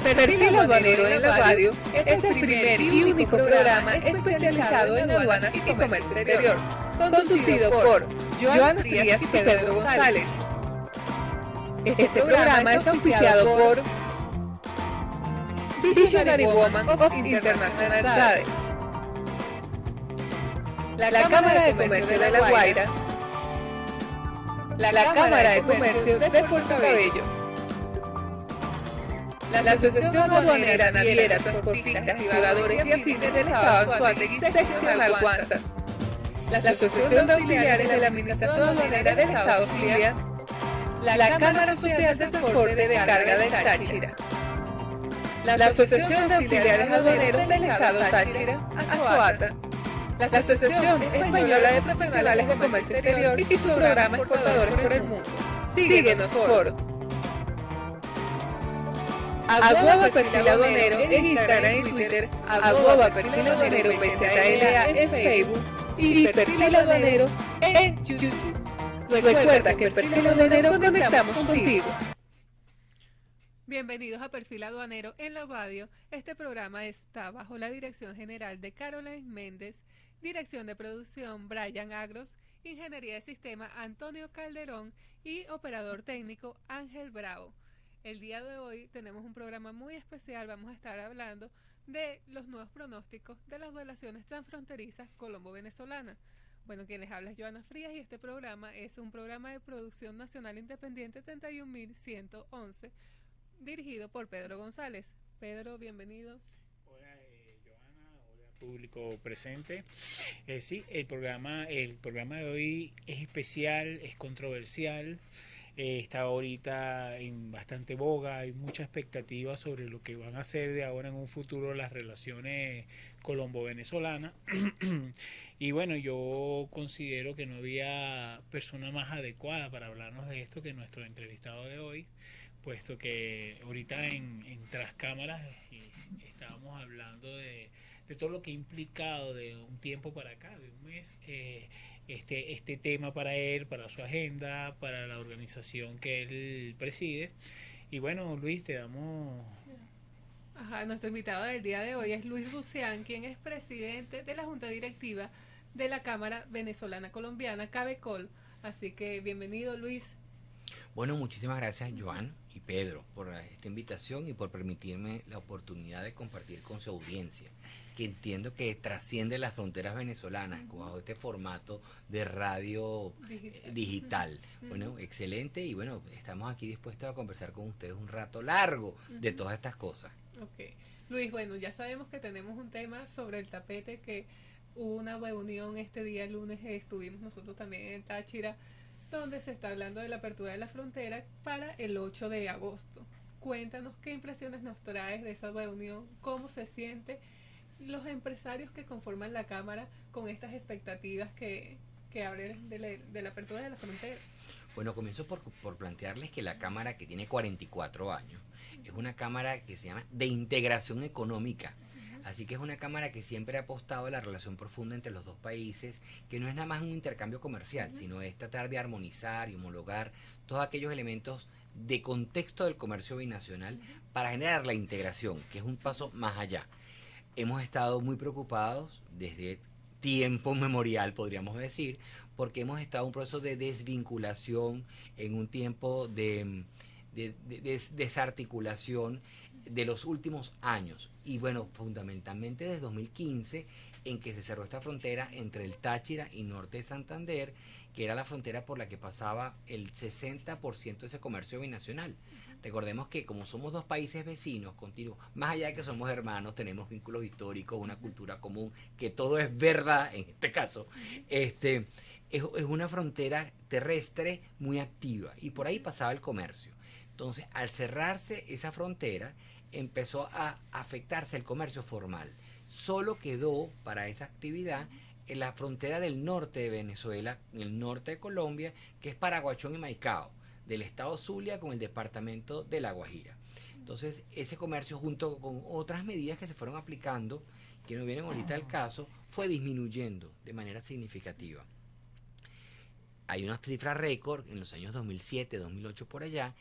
Perfil Aduanero en la radio es el primer y único programa especializado en aduanas y comercio exterior, conducido por Joana Frías y Pedro González. Este programa es auspiciado por Visionary Woman of International, la Cámara de Comercio de La Guaira, la Cámara de Comercio de Puerto Cabello, la Asociación Aduanera, Naviera, Transportistas, Privadores y Afines del Estado Anzoátegui, sección Alhuanta, la Asociación de Auxiliares de la Administración Aduanera del Estado Zulia, la Cámara Social de Transporte de Carga del Táchira, la Asociación de Auxiliares Aduaneros del Estado Táchira, ASOATA, la Asociación Española de Profesionales de Comercio Exterior y su programa Exportadores por el Mundo. Síguenos por @perfil aduanero en Instagram y Twitter, @perfil aduanero PZLA en Facebook y perfil aduanero en YouTube. Recuerda que en Perfil Aduanero conectamos contigo. Bienvenidos a Perfil Aduanero en la radio. Este programa está bajo la dirección general de Caroline Méndez, dirección de producción Brian Agros, ingeniería de sistema Antonio Calderón y operador técnico Ángel Bravo. El día de hoy tenemos un programa muy especial. Vamos a estar hablando de los nuevos pronósticos de las relaciones transfronterizas colombo-venezolanas. Bueno, quien les habla es Joana Frías y este programa es un programa de producción nacional independiente 31111, dirigido por Pedro González. Pedro, bienvenido. Hola Joana, hola público presente. Sí, el programa de hoy es especial, es controversial. Está ahorita en bastante boga, hay mucha expectativa sobre lo que van a ser de ahora en un futuro las relaciones colombo-venezolanas. Y bueno, yo considero que no había persona más adecuada para hablarnos de esto que nuestro entrevistado de hoy, puesto que ahorita en Tras Cámaras estábamos hablando de todo lo que ha implicado de un tiempo para acá, de un mes, este tema para él, para su agenda, para la organización que él preside. Y bueno, Luis, te damos... Nuestro invitado del día de hoy es Luis Buceán, quien es presidente de la Junta Directiva de la Cámara Venezolana Colombiana, CABECOL. Así que bienvenido, Luis. Bueno, muchísimas gracias, Joan y Pedro, por esta invitación y por permitirme la oportunidad de compartir con su audiencia, que entiendo que trasciende las fronteras venezolanas bajo este formato de radio digital. Bueno, excelente, y bueno, estamos aquí dispuestos a conversar con ustedes un rato largo de todas estas cosas. Ok. Luis, bueno, ya sabemos que tenemos un tema sobre el tapete, que hubo una reunión este día lunes, estuvimos nosotros también en Táchira, donde se está hablando de la apertura de la frontera para el 8 de agosto. Cuéntanos qué impresiones nos traes de esa reunión, cómo se siente los empresarios que conforman la Cámara con estas expectativas que abren de la apertura de la frontera. Bueno, comienzo por plantearles que la Cámara, que tiene 44 años, es una Cámara que se llama de integración económica. Así que es una Cámara que siempre ha apostado a la relación profunda entre los dos países, que no es nada más un intercambio comercial, sino es tratar de armonizar y homologar todos aquellos elementos de contexto del comercio binacional para generar la integración, que es un paso más allá. Hemos estado muy preocupados desde tiempo memorial, podríamos decir, porque hemos estado en un proceso de desvinculación, en un tiempo de desarticulación de los últimos años. Y bueno, fundamentalmente desde 2015, en que se cerró esta frontera entre el Táchira y norte de Santander, que era la frontera por la que pasaba el 60% de ese comercio binacional. Recordemos que como somos dos países vecinos, continuos, más allá de que somos hermanos, tenemos vínculos históricos, una cultura común, que todo es verdad en este caso, es una frontera terrestre muy activa, y por ahí pasaba el comercio. Entonces, al cerrarse esa frontera, empezó a afectarse el comercio formal. Solo quedó para esa actividad en la frontera del norte de Venezuela, en el norte de Colombia, que es Paraguachón y Maicao, del estado Zulia con el departamento de La Guajira. Entonces, ese comercio, junto con otras medidas que se fueron aplicando, que no vienen ahorita al caso, fue disminuyendo de manera significativa. Hay una cifra récord en los años 2007, 2008 por allá,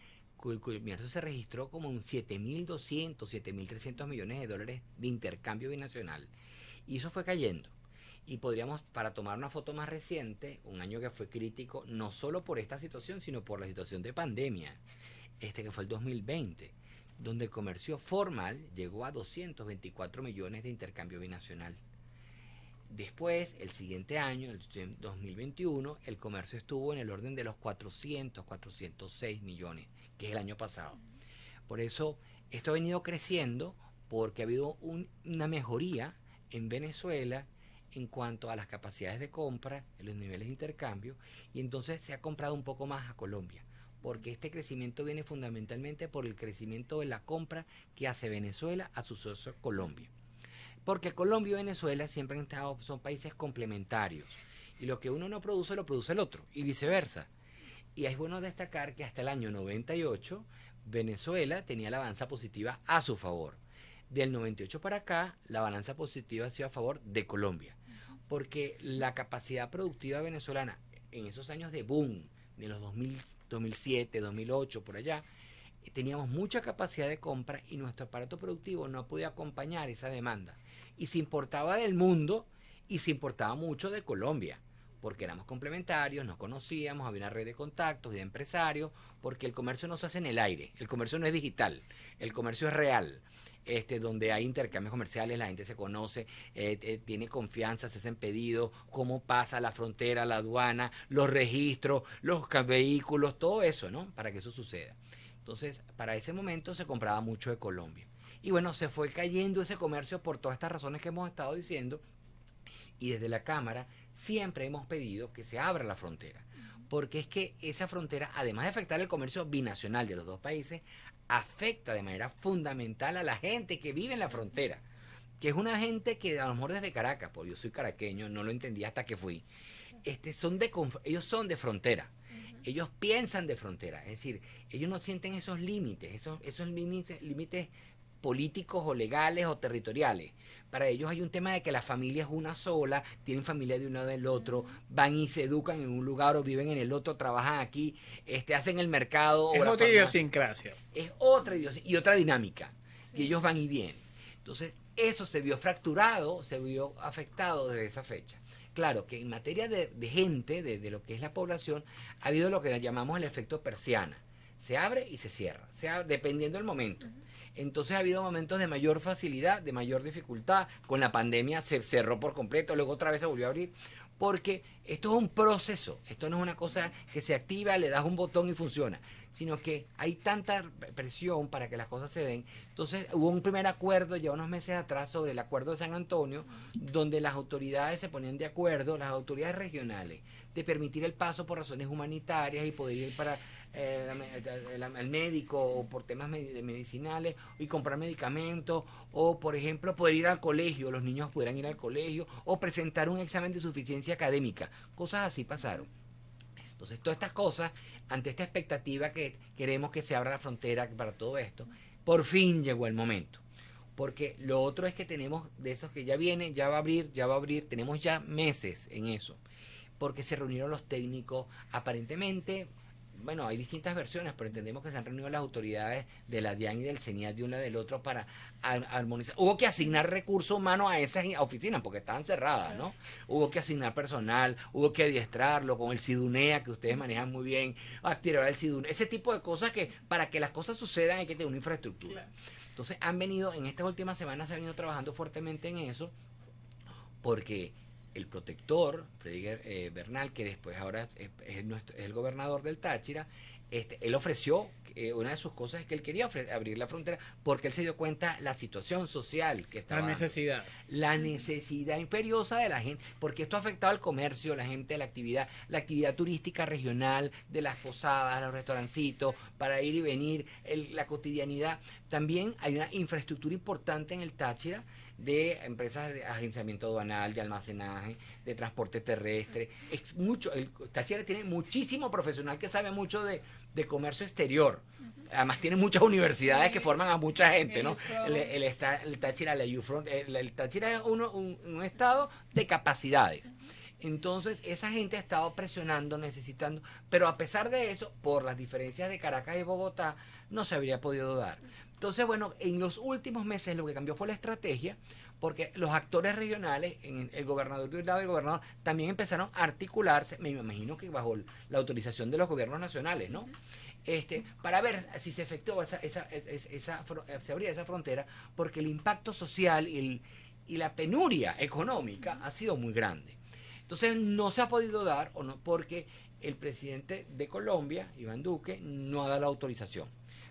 comercio se registró como un 7.200, 7.300 millones de dólares de intercambio binacional. Y eso fue cayendo. Y podríamos, para tomar una foto más reciente, un año que fue crítico, no solo por esta situación, sino por la situación de pandemia, que fue el 2020, donde el comercio formal llegó a 224 millones de intercambio binacional. Después, el siguiente año, el 2021, el comercio estuvo en el orden de los 406 millones, que es el año pasado. Por eso, esto ha venido creciendo porque ha habido una mejoría en Venezuela en cuanto a las capacidades de compra, en los niveles de intercambio, y entonces se ha comprado un poco más a Colombia, porque este crecimiento viene fundamentalmente por el crecimiento de la compra que hace Venezuela a su socio Colombia. Porque Colombia y Venezuela siempre han estado, son países complementarios, y lo que uno no produce lo produce el otro, y viceversa. Y es bueno destacar que hasta el año 98 Venezuela tenía la balanza positiva a su favor. Del 98 para acá, la balanza positiva ha sido a favor de Colombia, porque la capacidad productiva venezolana en esos años de boom, de los 2007, 2008, por allá, teníamos mucha capacidad de compra y nuestro aparato productivo no podía acompañar esa demanda. Y se importaba del mundo y se importaba mucho de Colombia, porque éramos complementarios, nos conocíamos, había una red de contactos, de empresarios, porque el comercio no se hace en el aire, el comercio no es digital, el comercio es real. Donde hay intercambios comerciales, la gente se conoce, tiene confianza, se hacen pedidos, cómo pasa la frontera, la aduana, los registros, los vehículos, todo eso, ¿no? Para que eso suceda. Entonces, para ese momento se compraba mucho de Colombia. Y bueno, se fue cayendo ese comercio por todas estas razones que hemos estado diciendo, y desde la Cámara siempre hemos pedido que se abra la frontera, porque es que esa frontera, además de afectar el comercio binacional de los dos países, afecta de manera fundamental a la gente que vive en la frontera, que es una gente que a lo mejor desde Caracas, porque yo soy caraqueño, no lo entendí hasta que fui, ellos son de frontera, ellos piensan de frontera, es decir, ellos no sienten esos límites, esos límites políticos o legales o territoriales. Para ellos hay un tema de que la familia es una sola, tienen familia de uno del otro, van y se educan en un lugar o viven en el otro, trabajan aquí, hacen el mercado. Es o otra idiosincrasia. Es otra idiosincrasia y otra dinámica. Sí. Y ellos van y vienen. Entonces, eso se vio fracturado, se vio afectado desde esa fecha. Claro que en materia de gente, de lo que es la población, ha habido lo que llamamos el efecto persiana. Se abre y se cierra, dependiendo del momento. Entonces ha habido momentos de mayor facilidad, de mayor dificultad. Con la pandemia se cerró por completo, luego otra vez se volvió a abrir. Porque esto es un proceso, esto no es una cosa que se activa, le das un botón y funciona, sino que hay tanta presión para que las cosas se den. Entonces hubo un primer acuerdo ya unos meses atrás sobre el acuerdo de San Antonio, donde las autoridades se ponían de acuerdo, las autoridades regionales, de permitir el paso por razones humanitarias y poder ir para el médico o por temas medicinales y comprar medicamentos, o por ejemplo poder ir al colegio, los niños pudieran ir al colegio o presentar un examen de suficiencia académica, cosas así pasaron. Entonces todas estas cosas, ante esta expectativa que queremos que se abra la frontera para todo esto, por fin llegó el momento. Porque lo otro es que tenemos de esos que ya vienen, ya va a abrir, tenemos ya meses en eso, porque se reunieron los técnicos, aparentemente. Bueno, hay distintas versiones, pero entendemos que se han reunido las autoridades de la DIAN y del CENIAT de una del otro para armonizar. Hubo que asignar recursos humanos a esas oficinas porque estaban cerradas, ¿no? Hubo que asignar personal, hubo que adiestrarlo con el SIDUNEA, que ustedes manejan muy bien, activar el SIDUNEA, ese tipo de cosas que para que las cosas sucedan hay que tener una infraestructura. Entonces en estas últimas semanas se ha venido trabajando fuertemente en eso, porque el protector, Freddy Bernal, que después ahora es el gobernador del Táchira, él ofreció, una de sus cosas es que él quería abrir la frontera porque él se dio cuenta la situación social que estaba. La necesidad imperiosa de la gente, porque esto ha afectado al comercio, la gente, la actividad turística regional, de las posadas, los restaurancitos, para ir y venir, la cotidianidad. También hay una infraestructura importante en el Táchira de empresas de agenciamiento aduanal, de almacenaje, de transporte terrestre. Es mucho, el Táchira tiene muchísimo profesional que sabe mucho de comercio exterior. Además tiene muchas universidades que forman a mucha gente, ¿no? El Táchira, el Táchira es un estado de capacidades. Entonces, esa gente ha estado presionando, necesitando, pero a pesar de eso, por las diferencias de Caracas y Bogotá, no se habría podido dar. Entonces, bueno, en los últimos meses lo que cambió fue la estrategia, porque los actores regionales, en el gobernador de un lado y el gobernador, también empezaron a articularse, me imagino que bajo la autorización de los gobiernos nacionales, ¿no? Para ver si se efectuó se abría esa frontera, porque el impacto social y la penuria económica ha sido muy grande. Entonces no se ha podido dar, o no, porque el presidente de Colombia, Iván Duque, no ha dado la autorización.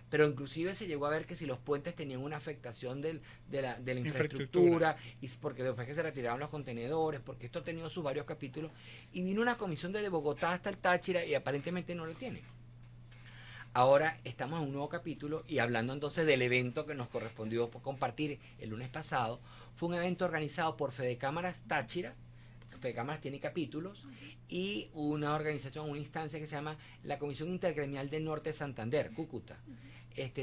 Pero inclusive se llegó a ver que si los puentes tenían una afectación de la infraestructura, y porque después que se retiraron los contenedores, porque esto ha tenido sus varios capítulos, y vino una comisión desde Bogotá hasta el Táchira y aparentemente no lo tiene. Ahora estamos en un nuevo capítulo y hablando entonces del evento que nos correspondió compartir el lunes pasado. Fue un evento organizado por Fedecámaras Táchira. Fedecámaras tiene capítulos, y una organización, una instancia que se llama la Comisión Intergremial del Norte de Santander, Cúcuta,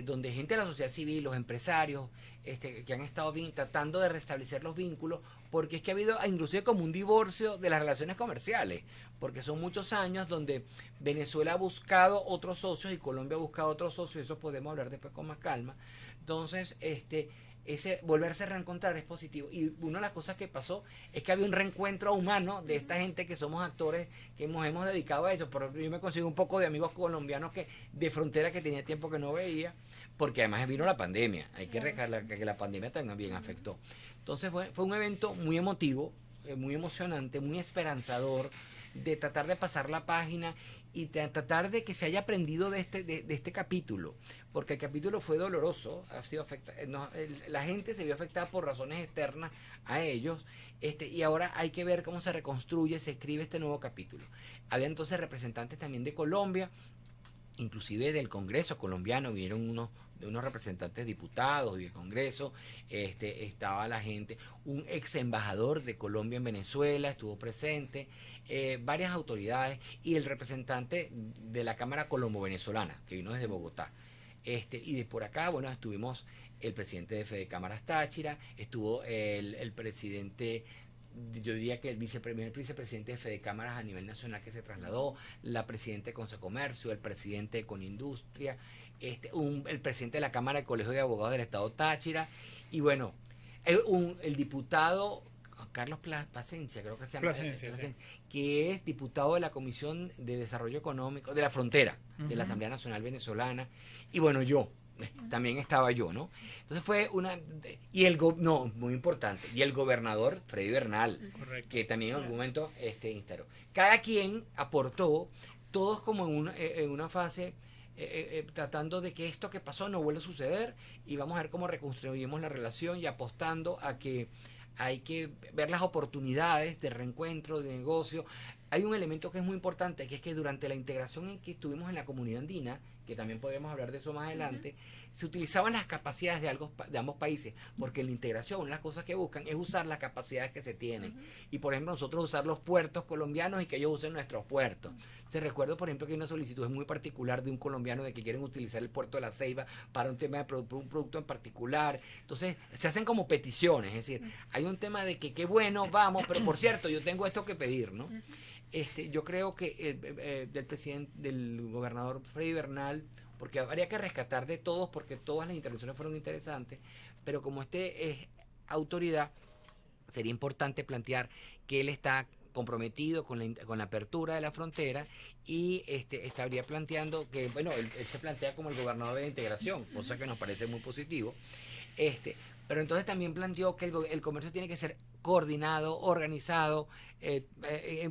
donde gente de la sociedad civil, los empresarios, que han estado tratando de restablecer los vínculos, porque es que ha habido inclusive como un divorcio de las relaciones comerciales, porque son muchos años donde Venezuela ha buscado otros socios y Colombia ha buscado otros socios, eso podemos hablar después con más calma. Entonces, ese volverse a reencontrar es positivo, y una de las cosas que pasó es que había un reencuentro humano de esta gente que somos actores que nos hemos dedicado a eso. Pero yo me consigo un poco de amigos colombianos de frontera que tenía tiempo que no veía, porque además vino la pandemia, hay que recordar que la pandemia también afectó. Entonces fue un evento muy emotivo, muy emocionante, muy esperanzador, de tratar de pasar la página y tratar de que se haya aprendido de este capítulo, porque el capítulo fue doloroso, ha sido la gente se vio afectada por razones externas a ellos, y ahora hay que ver cómo se reconstruye, se escribe este nuevo capítulo. Había entonces representantes también de Colombia, inclusive del Congreso colombiano, vinieron unos representantes diputados y del Congreso, estaba la gente, un ex embajador de Colombia en Venezuela estuvo presente, varias autoridades, y el representante de la Cámara Colombo-Venezolana, que vino desde Bogotá. Y de por acá, bueno, estuvimos el presidente de Fedecámaras Táchira, estuvo el presidente, yo diría que el vicepresidente de Fedecámaras a nivel nacional que se trasladó, la presidenta de Consecomercio, el presidente de Conindustria, el presidente de la Cámara del Colegio de Abogados del Estado Táchira, y bueno, el diputado Carlos Plasencia, creo que se llama, Plasencia, sí, que es diputado de la Comisión de Desarrollo Económico de la Frontera, de la Asamblea Nacional Venezolana, y bueno, también estaba yo, ¿no? Entonces fue muy importante, y el gobernador Freddy Bernal, correcto, que también en algún momento instaló. Cada quien aportó, todos como en una fase tratando de que esto que pasó no vuelva a suceder, y vamos a ver cómo reconstruimos la relación, y apostando a que hay que ver las oportunidades de reencuentro, de negocio. Hay un elemento que es muy importante, que es que durante la integración en que estuvimos en la comunidad andina, que también podremos hablar de eso más adelante, se utilizaban las capacidades de ambos países, porque en la integración, una de las cosas que buscan es usar las capacidades que se tienen. Y por ejemplo, nosotros usar los puertos colombianos y que ellos usen nuestros puertos. Se recuerdo, por ejemplo, que hay una solicitud muy particular de un colombiano de que quieren utilizar el puerto de La Ceiba para un tema de un producto en particular. Entonces, se hacen como peticiones, es decir, hay un tema de que qué bueno, vamos, pero por cierto, yo tengo esto que pedir, ¿no? Yo creo que del gobernador Freddy Bernal, porque habría que rescatar de todos, porque todas las intervenciones fueron interesantes, pero como es autoridad, sería importante plantear que él está comprometido con la apertura de la frontera, y estaría planteando que, bueno, él se plantea como el gobernador de la integración, cosa que nos parece muy positivo. Pero entonces también planteó que el comercio tiene que ser coordinado, organizado,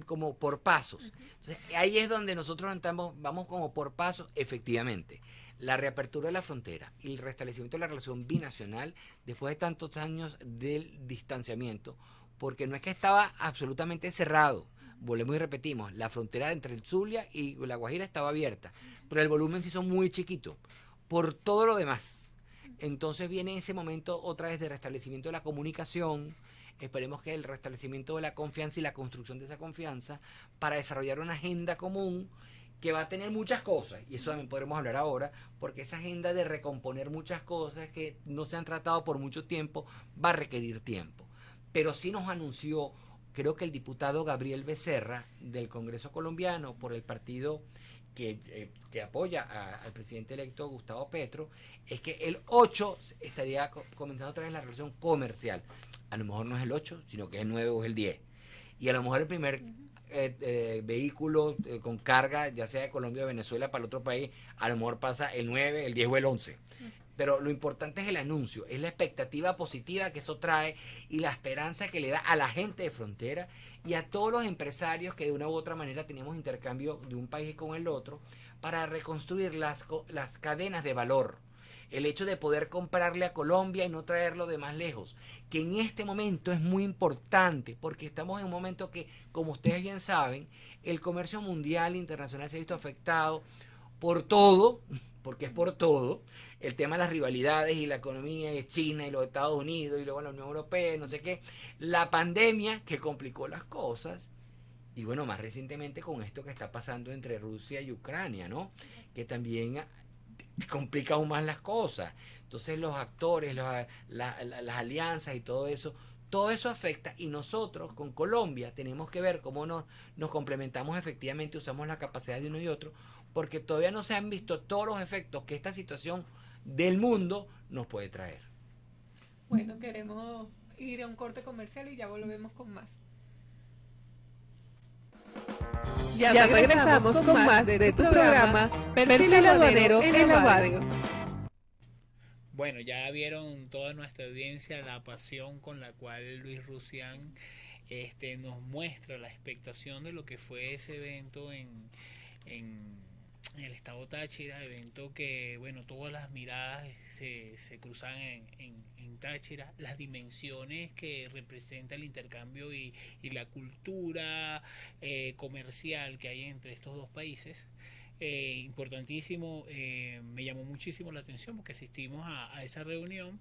como por pasos. Entonces, ahí es donde nosotros vamos como por pasos, efectivamente. La reapertura de la frontera y el restablecimiento de la relación binacional después de tantos años del distanciamiento, porque no es que estaba absolutamente cerrado, volvemos y repetimos, la frontera entre el Zulia y La Guajira estaba abierta, pero el volumen se hizo muy chiquito, por todo lo demás. Entonces viene ese momento otra vez de restablecimiento de la comunicación. Esperemos que el restablecimiento de la confianza y la construcción de esa confianza para desarrollar una agenda común que va a tener muchas cosas, y eso también podremos hablar ahora, porque esa agenda de recomponer muchas cosas que no se han tratado por mucho tiempo va a requerir tiempo. Pero sí nos anunció creo que el diputado Gabriel Becerra del Congreso colombiano por el partido que apoya al presidente electo Gustavo Petro, es que el 8 estaría comenzando otra vez la relación comercial. A lo mejor no es el 8, sino que es el 9 o es el 10. Y a lo mejor el primer vehículo con carga, ya sea de Colombia o de Venezuela para el otro país, a lo mejor pasa el 9, el 10 o el 11. Pero lo importante es el anuncio, es la expectativa positiva que eso trae y la esperanza que le da a la gente de frontera y a todos los empresarios que de una u otra manera tenemos intercambio de un país con el otro para reconstruir las cadenas de valor. El hecho de poder comprarle a Colombia y no traerlo de más lejos, que en este momento es muy importante porque estamos en un momento que, como ustedes bien saben, el comercio mundial internacional se ha visto afectado por todo, porque es por todo, el tema de las rivalidades y la economía y China y los Estados Unidos y luego la Unión Europea, no sé qué, la pandemia que complicó las cosas y bueno, más recientemente con esto que está pasando entre Rusia y Ucrania, ¿no? Que también complica aún más las cosas. Entonces los actores, las alianzas y todo eso afecta y nosotros con Colombia tenemos que ver cómo nos complementamos efectivamente, usamos la capacidad de uno y otro, porque todavía no se han visto todos los efectos que esta situación del mundo nos puede traer. Bueno, queremos ir a un corte comercial y ya volvemos con más. Ya regresamos con más de tu programa Perfil Aduanero en la radio. Bueno, ya vieron toda nuestra audiencia la pasión con la cual Luis Rusián nos muestra la expectación de lo que fue ese evento en el estado Táchira, evento que, bueno, todas las miradas se cruzan en Táchira, las dimensiones que representa el intercambio y la cultura comercial que hay entre estos dos países. Importantísimo, me llamó muchísimo la atención porque asistimos a esa reunión.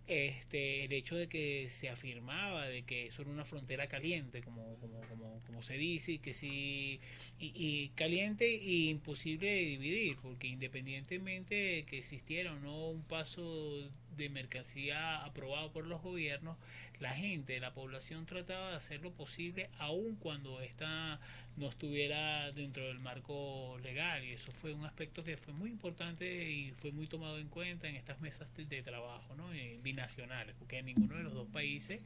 El hecho de que se afirmaba de que eso era una frontera caliente, como se dice, y que sí, y caliente e imposible de dividir, porque independientemente de que existiera o no un paso de mercancía aprobado por los gobiernos, la gente, la población trataba de hacer lo posible aun cuando esta no estuviera dentro del marco legal, y eso fue un aspecto que fue muy importante y fue muy tomado en cuenta en estas mesas de trabajo, ¿no? Binacionales, porque a ninguno de los dos países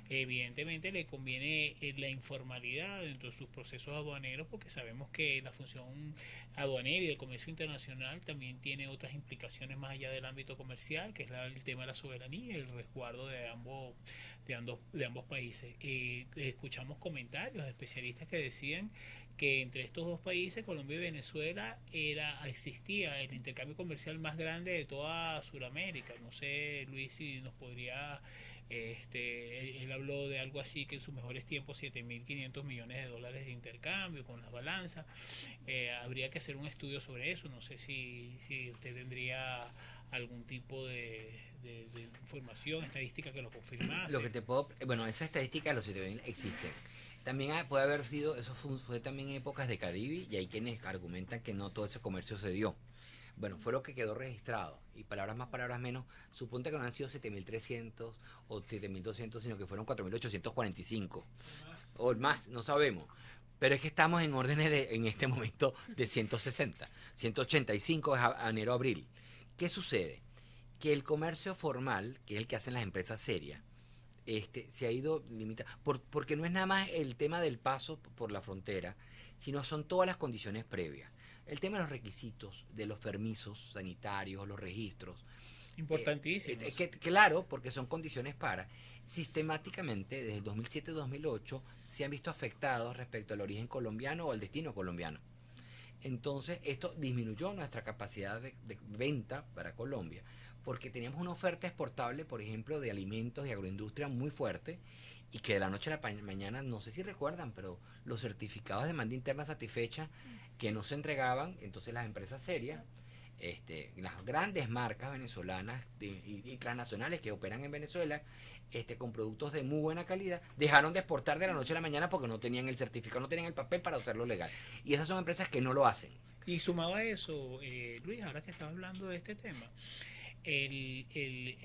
evidentemente le conviene la informalidad dentro de sus procesos aduaneros, porque sabemos que la función aduanera y del comercio internacional también tiene otras implicaciones más allá del ámbito comercial, que es el tema de la soberanía y el resguardo de ambos países. Escuchamos comentarios de especialistas que decían que entre estos dos países, Colombia y Venezuela, existía el intercambio comercial más grande de toda Sudamérica. No sé, Luis, si nos podría... él habló de algo así que en sus mejores tiempos 7.500 millones de dólares de intercambio con las balanzas. Habría que hacer un estudio sobre eso. No sé si usted tendría algún tipo de información, estadística que lo confirmase. Lo que te puedo, bueno, esa estadística de los 7.000 existe. También puede haber sido, eso fue también en épocas de Cadivi, y hay quienes argumentan que no todo ese comercio se dio. Bueno, fue lo que quedó registrado. Y palabras más, palabras menos, suponte que no han sido 7.300 o 7.200, sino que fueron 4.845. O más, no sabemos. Pero es que estamos en órdenes en este momento de 160, 185 es enero a abril. ¿Qué sucede? Que el comercio formal, que es el que hacen las empresas serias, se ha ido limitando, porque no es nada más el tema del paso por la frontera, sino son todas las condiciones previas. El tema de los requisitos, de los permisos sanitarios, los registros. Importantísimos. Claro, porque son condiciones sistemáticamente, desde el 2007-2008, se han visto afectados respecto al origen colombiano o al destino colombiano. Entonces, esto disminuyó nuestra capacidad de venta para Colombia, porque teníamos una oferta exportable, por ejemplo, de alimentos y agroindustria muy fuerte, y que de la noche a la mañana, no sé si recuerdan, pero los certificados de demanda interna satisfecha que no se entregaban, entonces las empresas serias, las grandes marcas venezolanas y transnacionales que operan en Venezuela, con productos de muy buena calidad, dejaron de exportar de la noche a la mañana porque no tenían el certificado, no tenían el papel para hacerlo legal. Y esas son empresas que no lo hacen. Y sumado a eso, Luis, ahora que estaba hablando de este tema,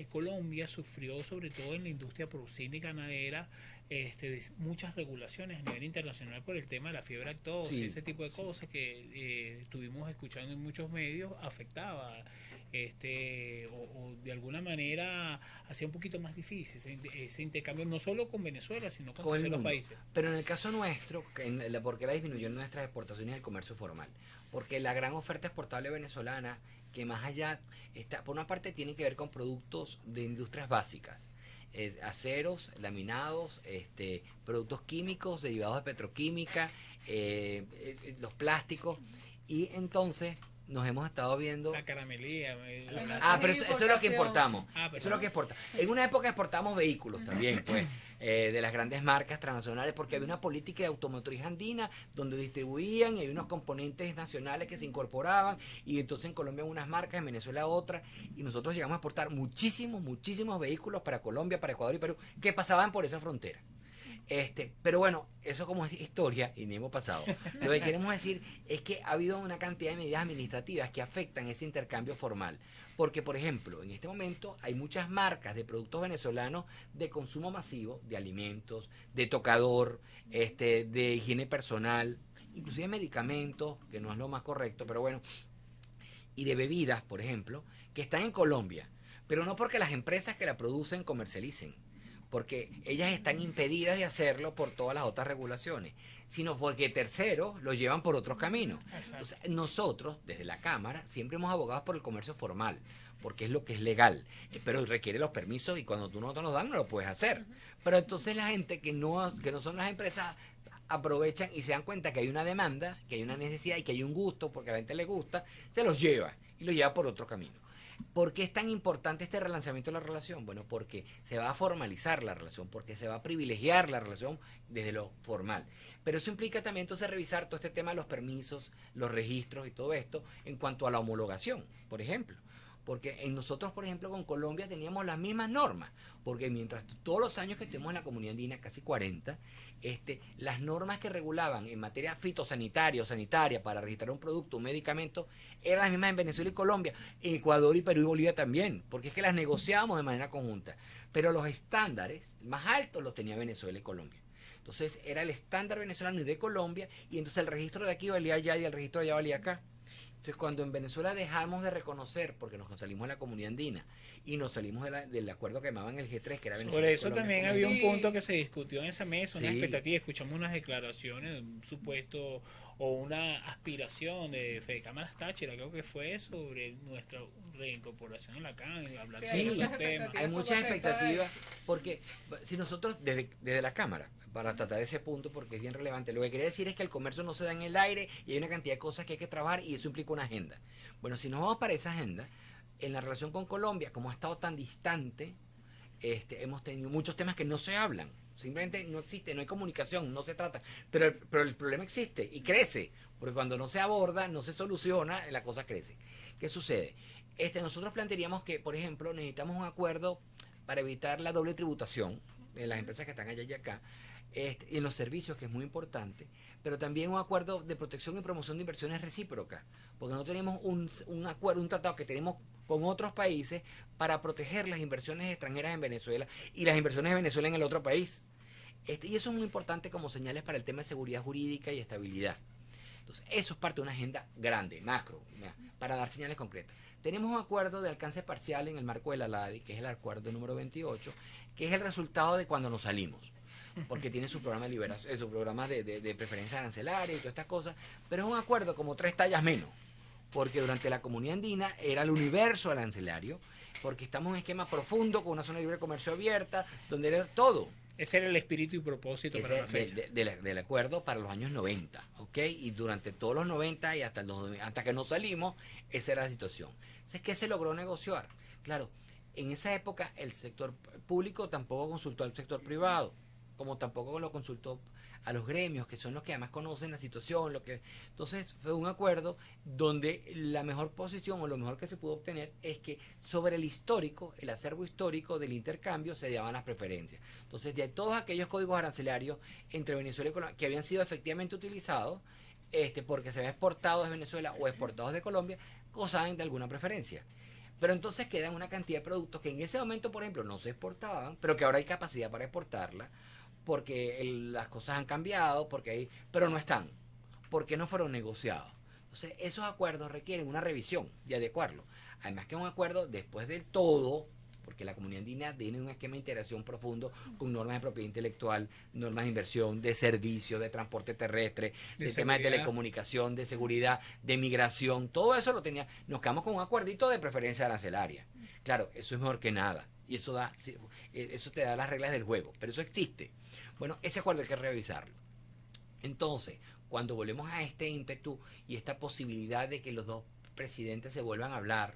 Colombia sufrió, sobre todo en la industria porcina y ganadera, muchas regulaciones a nivel internacional por el tema de la fiebre aftosa, Sí, ese tipo de sí. cosas que estuvimos escuchando en muchos medios, afectaba, o de alguna manera hacía un poquito más difícil ese intercambio, no solo con Venezuela, sino con Con el terceros mundo. países. Pero en el caso nuestro, ¿por qué la disminuyó en nuestras exportaciones del comercio formal? Porque la gran oferta exportable venezolana, que más allá, está, por una parte tiene que ver con productos de industrias básicas, aceros, laminados, productos químicos, derivados de petroquímica, los plásticos, y entonces nos hemos estado viendo. La caramelía. Pero eso es lo que importamos. Ah, Eso es lo que exportamos. En una época exportamos vehículos también, pues, de las grandes marcas transnacionales, porque había una política de automotriz andina donde distribuían y había unos componentes nacionales que se incorporaban, y entonces en Colombia unas marcas, en Venezuela otras, y nosotros llegamos a exportar muchísimos vehículos para Colombia, para Ecuador y Perú, que pasaban por esa frontera. Pero bueno, eso como es historia y ni hemos pasado. Lo que queremos decir es que ha habido una cantidad de medidas administrativas que afectan ese intercambio formal. Porque, por ejemplo, en este momento hay muchas marcas de productos venezolanos de consumo masivo, de alimentos, de tocador, de higiene personal, inclusive medicamentos, que no es lo más correcto, pero bueno, y de bebidas, por ejemplo, que están en Colombia, pero no porque las empresas que la producen comercialicen, porque ellas están impedidas de hacerlo por todas las otras regulaciones, sino porque terceros lo llevan por otros caminos. Entonces, nosotros, desde la Cámara, siempre hemos abogado por el comercio formal, porque es lo que es legal, pero requiere los permisos y cuando tú no te los dan no lo puedes hacer. Pero entonces la gente que no son las empresas aprovechan y se dan cuenta que hay una demanda, que hay una necesidad y que hay un gusto, porque a la gente le gusta, se los lleva y los lleva por otro camino. ¿Por qué es tan importante este relanzamiento de la relación? Bueno, porque se va a formalizar la relación, porque se va a privilegiar la relación desde lo formal. Pero eso implica también entonces revisar todo este tema de los permisos, los registros y todo esto en cuanto a la homologación, por ejemplo. Porque en nosotros, por ejemplo, con Colombia teníamos las mismas normas, porque mientras todos los años que estuvimos en la comunidad andina, casi 40, las normas que regulaban en materia fitosanitaria o sanitaria para registrar un producto, un medicamento, eran las mismas en Venezuela y Colombia, en Ecuador y Perú y Bolivia también, porque es que las negociábamos de manera conjunta. Pero los estándares más altos los tenía Venezuela y Colombia. Entonces era el estándar venezolano y de Colombia, y entonces el registro de aquí valía allá y el registro de allá valía acá. Entonces, cuando en Venezuela dejamos de reconocer, porque nos salimos de la comunidad andina y nos salimos del acuerdo que llamaban el G3, que era Venezuela. Sobre eso Colombia, también había un punto que se discutió en esa mesa, una Sí. expectativa, escuchamos unas declaraciones, un supuesto o una aspiración de Fede Cámaras Táchira, creo que fue sobre nuestra reincorporación en la CAN, hablar Sí, sobre hay esos muchas temas. expectativas. Hay muchas expectativas, porque si nosotros, desde la Cámara, para tratar ese punto, porque es bien relevante, lo que quería decir es que el comercio no se da en el aire y hay una cantidad de cosas que hay que trabajar y eso implica una agenda. Bueno, si nos vamos para esa agenda, en la relación con Colombia, como ha estado tan distante, hemos tenido muchos temas que no se hablan. Simplemente no existe, no hay comunicación, no se trata. Pero el problema existe y crece, porque cuando no se aborda, no se soluciona, la cosa crece. ¿Qué sucede? Nosotros plantearíamos que, por ejemplo, necesitamos un acuerdo para evitar la doble tributación de las empresas que están allá y acá, y en los servicios, que es muy importante, pero también un acuerdo de protección y promoción de inversiones recíprocas, porque no tenemos un acuerdo, un tratado que tenemos con otros países para proteger las inversiones extranjeras en Venezuela y las inversiones de Venezuela en el otro país. Y eso es muy importante como señales para el tema de seguridad jurídica y estabilidad. Entonces, eso es parte de una agenda grande, macro, para dar señales concretas. Tenemos un acuerdo de alcance parcial en el marco de la LADI, que es el acuerdo número 28, que es el resultado de cuando nos salimos, porque tiene su programa de liberación, su programa de preferencia arancelaria y todas estas cosas, pero es un acuerdo como 3 tallas menos, porque durante la comunidad andina era el universo arancelario, porque estamos en un esquema profundo con una zona de libre comercio abierta, donde era todo. Ese era el espíritu y propósito para la fecha. Del acuerdo para los años 90, ¿ok? Y durante todos los 90 y hasta que nos salimos, esa era la situación. Entonces, ¿qué se logró negociar? Claro, en esa época el sector público tampoco consultó al sector privado, como tampoco lo consultó a los gremios, que son los que además conocen la situación. Entonces fue un acuerdo donde la mejor posición o lo mejor que se pudo obtener es que sobre el histórico, el acervo histórico del intercambio, se daban las preferencias. Entonces, de todos aquellos códigos arancelarios entre Venezuela y Colombia que habían sido efectivamente utilizados, porque se había exportado de Venezuela o exportados de Colombia, gozaban de alguna preferencia. Pero entonces quedan una cantidad de productos que en ese momento, por ejemplo, no se exportaban, pero que ahora hay capacidad para exportarla, porque las cosas han cambiado, pero no están, porque no fueron negociados. Entonces, esos acuerdos requieren una revisión y adecuarlo. Además que un acuerdo, después del todo, porque la comunidad andina tiene un esquema de integración profundo con normas de propiedad intelectual, normas de inversión, de servicio, de transporte terrestre, de tema de telecomunicación, de seguridad, de migración, todo eso lo tenía. Nos quedamos con un acuerdito de preferencia arancelaria. Claro, eso es mejor que nada. Y eso te da las reglas del juego, pero eso existe. Bueno, ese acuerdo hay que revisarlo. Entonces, cuando volvemos a este ímpetu y esta posibilidad de que los dos presidentes se vuelvan a hablar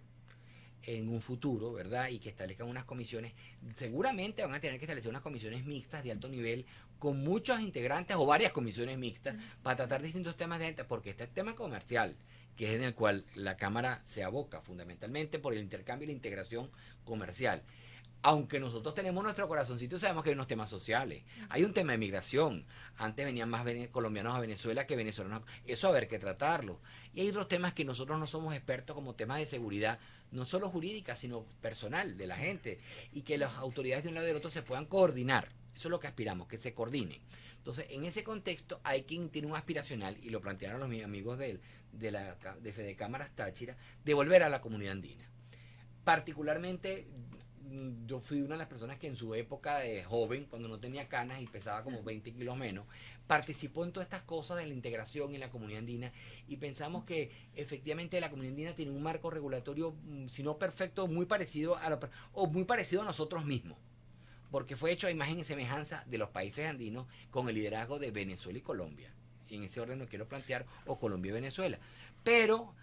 en un futuro, ¿verdad? Y que establezcan unas comisiones, seguramente van a tener que establecer unas comisiones mixtas de alto nivel con muchos integrantes o varias comisiones mixtas para tratar distintos temas de gente, porque está el tema comercial, que es en el cual la Cámara se aboca fundamentalmente por el intercambio y la integración comercial. Aunque nosotros tenemos nuestro corazoncito, sabemos que hay unos temas sociales. Hay un tema de migración. Antes venían más colombianos a Venezuela que venezolanos. Eso a ver que tratarlo. Y hay otros temas que nosotros no somos expertos, como temas de seguridad, no solo jurídica, sino personal, de la gente. Y que las autoridades de un lado y del otro se puedan coordinar. Eso es lo que aspiramos, que se coordinen. Entonces, en ese contexto, hay quien tiene un aspiracional, y lo plantearon los amigos de Fede Cámaras Táchira, de volver a la comunidad andina. Particularmente, yo fui una de las personas que en su época de joven, cuando no tenía canas y pesaba como 20 kilos menos, participó en todas estas cosas de la integración en la comunidad andina, y pensamos que efectivamente la comunidad andina tiene un marco regulatorio, si no perfecto, muy parecido a nosotros mismos, porque fue hecho a imagen y semejanza de los países andinos con el liderazgo de Venezuela y Colombia. Y en ese orden lo quiero plantear, o Colombia y Venezuela. Pero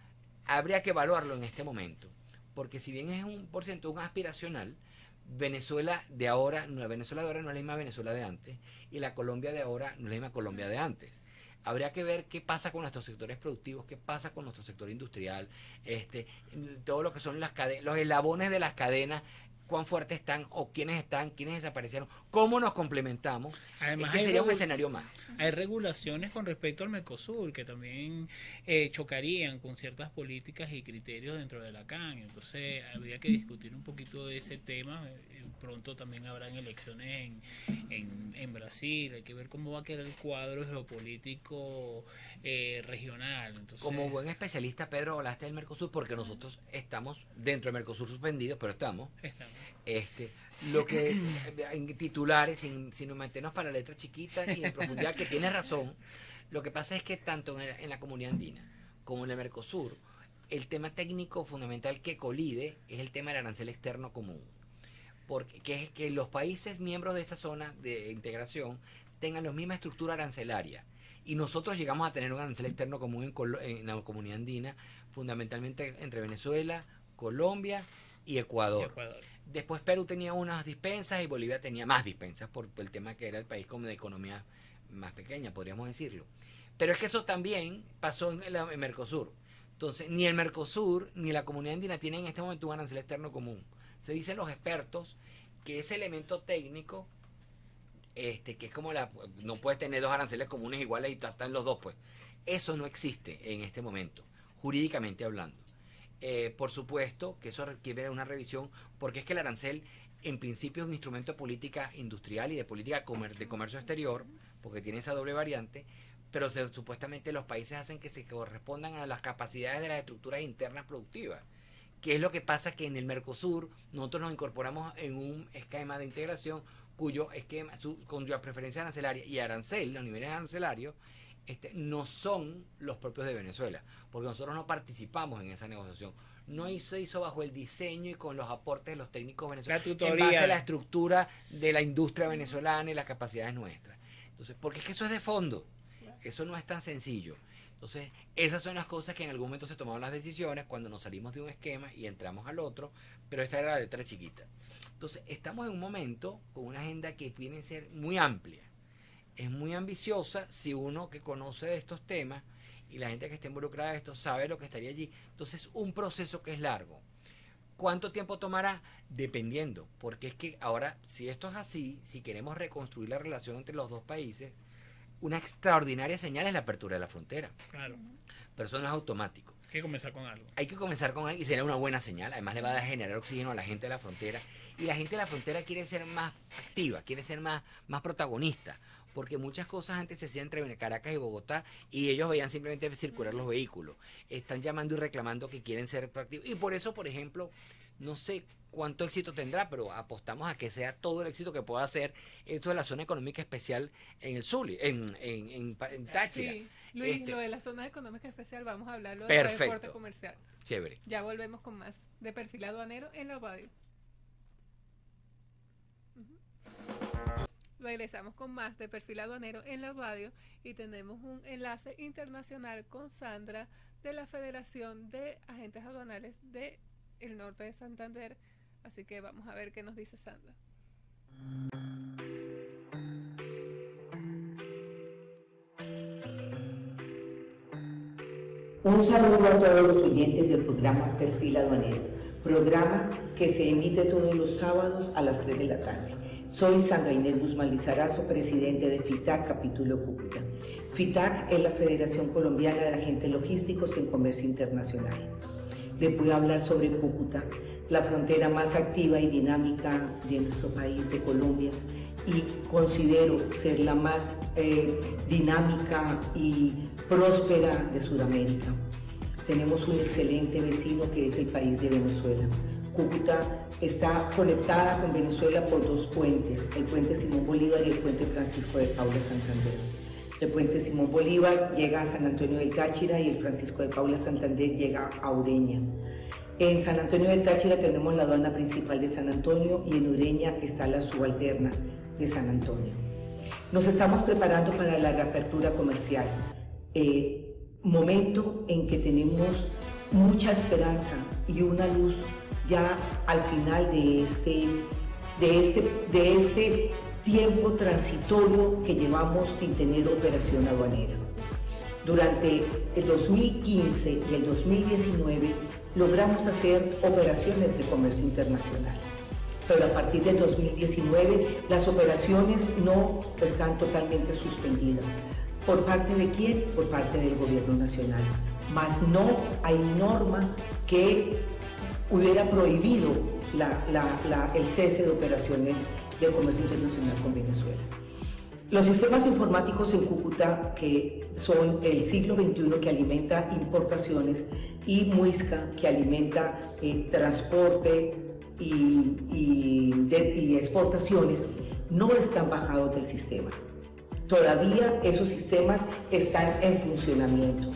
habría que evaluarlo en este momento, porque si bien es un porcentaje aspiracional, Venezuela de ahora no es la misma Venezuela de antes, y la Colombia de ahora no es la misma Colombia de antes. Habría que ver qué pasa con nuestros sectores productivos, qué pasa con nuestro sector industrial, todo lo que son los eslabones de las cadenas, cuán fuertes están, o quiénes desaparecieron, cómo nos complementamos. Además, sería un escenario más. Hay regulaciones con respecto al Mercosur que también chocarían con ciertas políticas y criterios dentro de la CAN. Entonces habría que discutir un poquito de ese tema. Pronto también habrán elecciones en Brasil. Hay que ver cómo va a quedar el cuadro geopolítico regional. Entonces, como buen especialista, Pedro, hablaste del Mercosur, porque nosotros estamos dentro del Mercosur suspendidos, pero estamos. Lo que en titulares, sin meternos para la letra chiquita y en profundidad, que tiene razón. Lo que pasa es que tanto en la comunidad andina como en el Mercosur, el tema técnico fundamental que colide es el tema del arancel externo común, porque que es que los países miembros de esa zona de integración tengan la misma estructura arancelaria, y nosotros llegamos a tener un arancel externo común en la comunidad andina, fundamentalmente entre Venezuela, Colombia y Ecuador. Después Perú tenía unas dispensas y Bolivia tenía más dispensas por el tema que era el país como de economía más pequeña, podríamos decirlo. Pero es que eso también pasó en el Mercosur. Entonces, ni el Mercosur ni la comunidad andina tienen en este momento un arancel externo común. Se dicen los expertos que ese elemento técnico, que es como no puedes tener dos aranceles comunes iguales y están los dos, pues. Eso no existe en este momento, jurídicamente hablando. Por supuesto que eso requiere una revisión, porque es que el arancel en principio es un instrumento de política industrial y de política de comercio exterior, porque tiene esa doble variante, pero supuestamente los países hacen que se correspondan a las capacidades de las estructuras internas productivas, que es lo que pasa que en el Mercosur nosotros nos incorporamos en un esquema de integración cuya preferencia arancelaria y arancel, los niveles arancelarios, no son los propios de Venezuela, porque nosotros no participamos en esa negociación. No se hizo bajo el diseño y con los aportes de los técnicos venezolanos, en base a la estructura de la industria venezolana y las capacidades nuestras. Entonces, porque es que eso es de fondo, eso no es tan sencillo. Entonces, esas son las cosas que en algún momento se tomaron las decisiones cuando nos salimos de un esquema y entramos al otro, pero esta era la letra chiquita. Entonces, estamos en un momento con una agenda que viene a ser muy amplia. Es muy ambiciosa si uno que conoce de estos temas y la gente que está involucrada en esto sabe lo que estaría allí. Entonces, un proceso que es largo. ¿Cuánto tiempo tomará? Dependiendo, porque es que ahora, si esto es así, si queremos reconstruir la relación entre los dos países, una extraordinaria señal es la apertura de la frontera. Claro. Pero eso no es automático. Hay que comenzar con algo. Hay que comenzar con algo y será una buena señal. Además le va a generar oxígeno a la gente de la frontera. Y la gente de la frontera quiere ser más activa, quiere ser más protagonista. Porque muchas cosas antes se hacían entre Caracas y Bogotá y ellos veían simplemente circular los vehículos. Están llamando y reclamando que quieren ser proactivos. Y por eso, por ejemplo, no sé cuánto éxito tendrá, pero apostamos a que sea todo el éxito que pueda hacer esto de la zona económica especial en el Zulia, en Táchira. Sí, Luis, lo de la zona económica especial, vamos a hablarlo de Perfecto. transporte comercial. Chévere. Ya volvemos con más de Perfil Aduanero en la radio. Regresamos con más de Perfil Aduanero en la radio y tenemos un enlace internacional con Sandra de la Federación de Agentes Aduanales del Norte de Santander. Así que vamos a ver qué nos dice Sandra. Un saludo a todos los oyentes del programa Perfil Aduanero, programa que se emite todos los sábados a las 3 de la tarde. Soy Sandra Inés Guzmán Lizarazo, presidente de FITAC, capítulo Cúcuta. FITAC es la Federación Colombiana de Agentes Logísticos en Comercio Internacional. Les voy a hablar sobre Cúcuta, la frontera más activa y dinámica de nuestro país, de Colombia, y considero ser la más dinámica y próspera de Sudamérica. Tenemos un excelente vecino que es el país de Venezuela. Cúcuta está conectada con Venezuela por dos puentes, el puente Simón Bolívar y el puente Francisco de Paula Santander. El puente Simón Bolívar llega a San Antonio del Táchira y el Francisco de Paula Santander llega a Ureña. En San Antonio del Táchira tenemos la aduana principal de San Antonio y en Ureña está la subalterna de San Antonio. Nos estamos preparando para la reapertura comercial, momento en que tenemos mucha esperanza y una luz ya al final de este tiempo transitorio que llevamos sin tener operación aduanera. Durante el 2015 y el 2019 logramos hacer operaciones de comercio internacional, pero a partir del 2019 las operaciones no están totalmente suspendidas. ¿Por parte de quién? Por parte del gobierno nacional. Mas no hay norma que hubiera prohibido el cese de operaciones de comercio internacional con Venezuela. Los sistemas informáticos en Cúcuta, que son el siglo XXI que alimenta importaciones, y Muisca, que alimenta transporte y exportaciones, no están bajados del sistema. Todavía esos sistemas están en funcionamiento,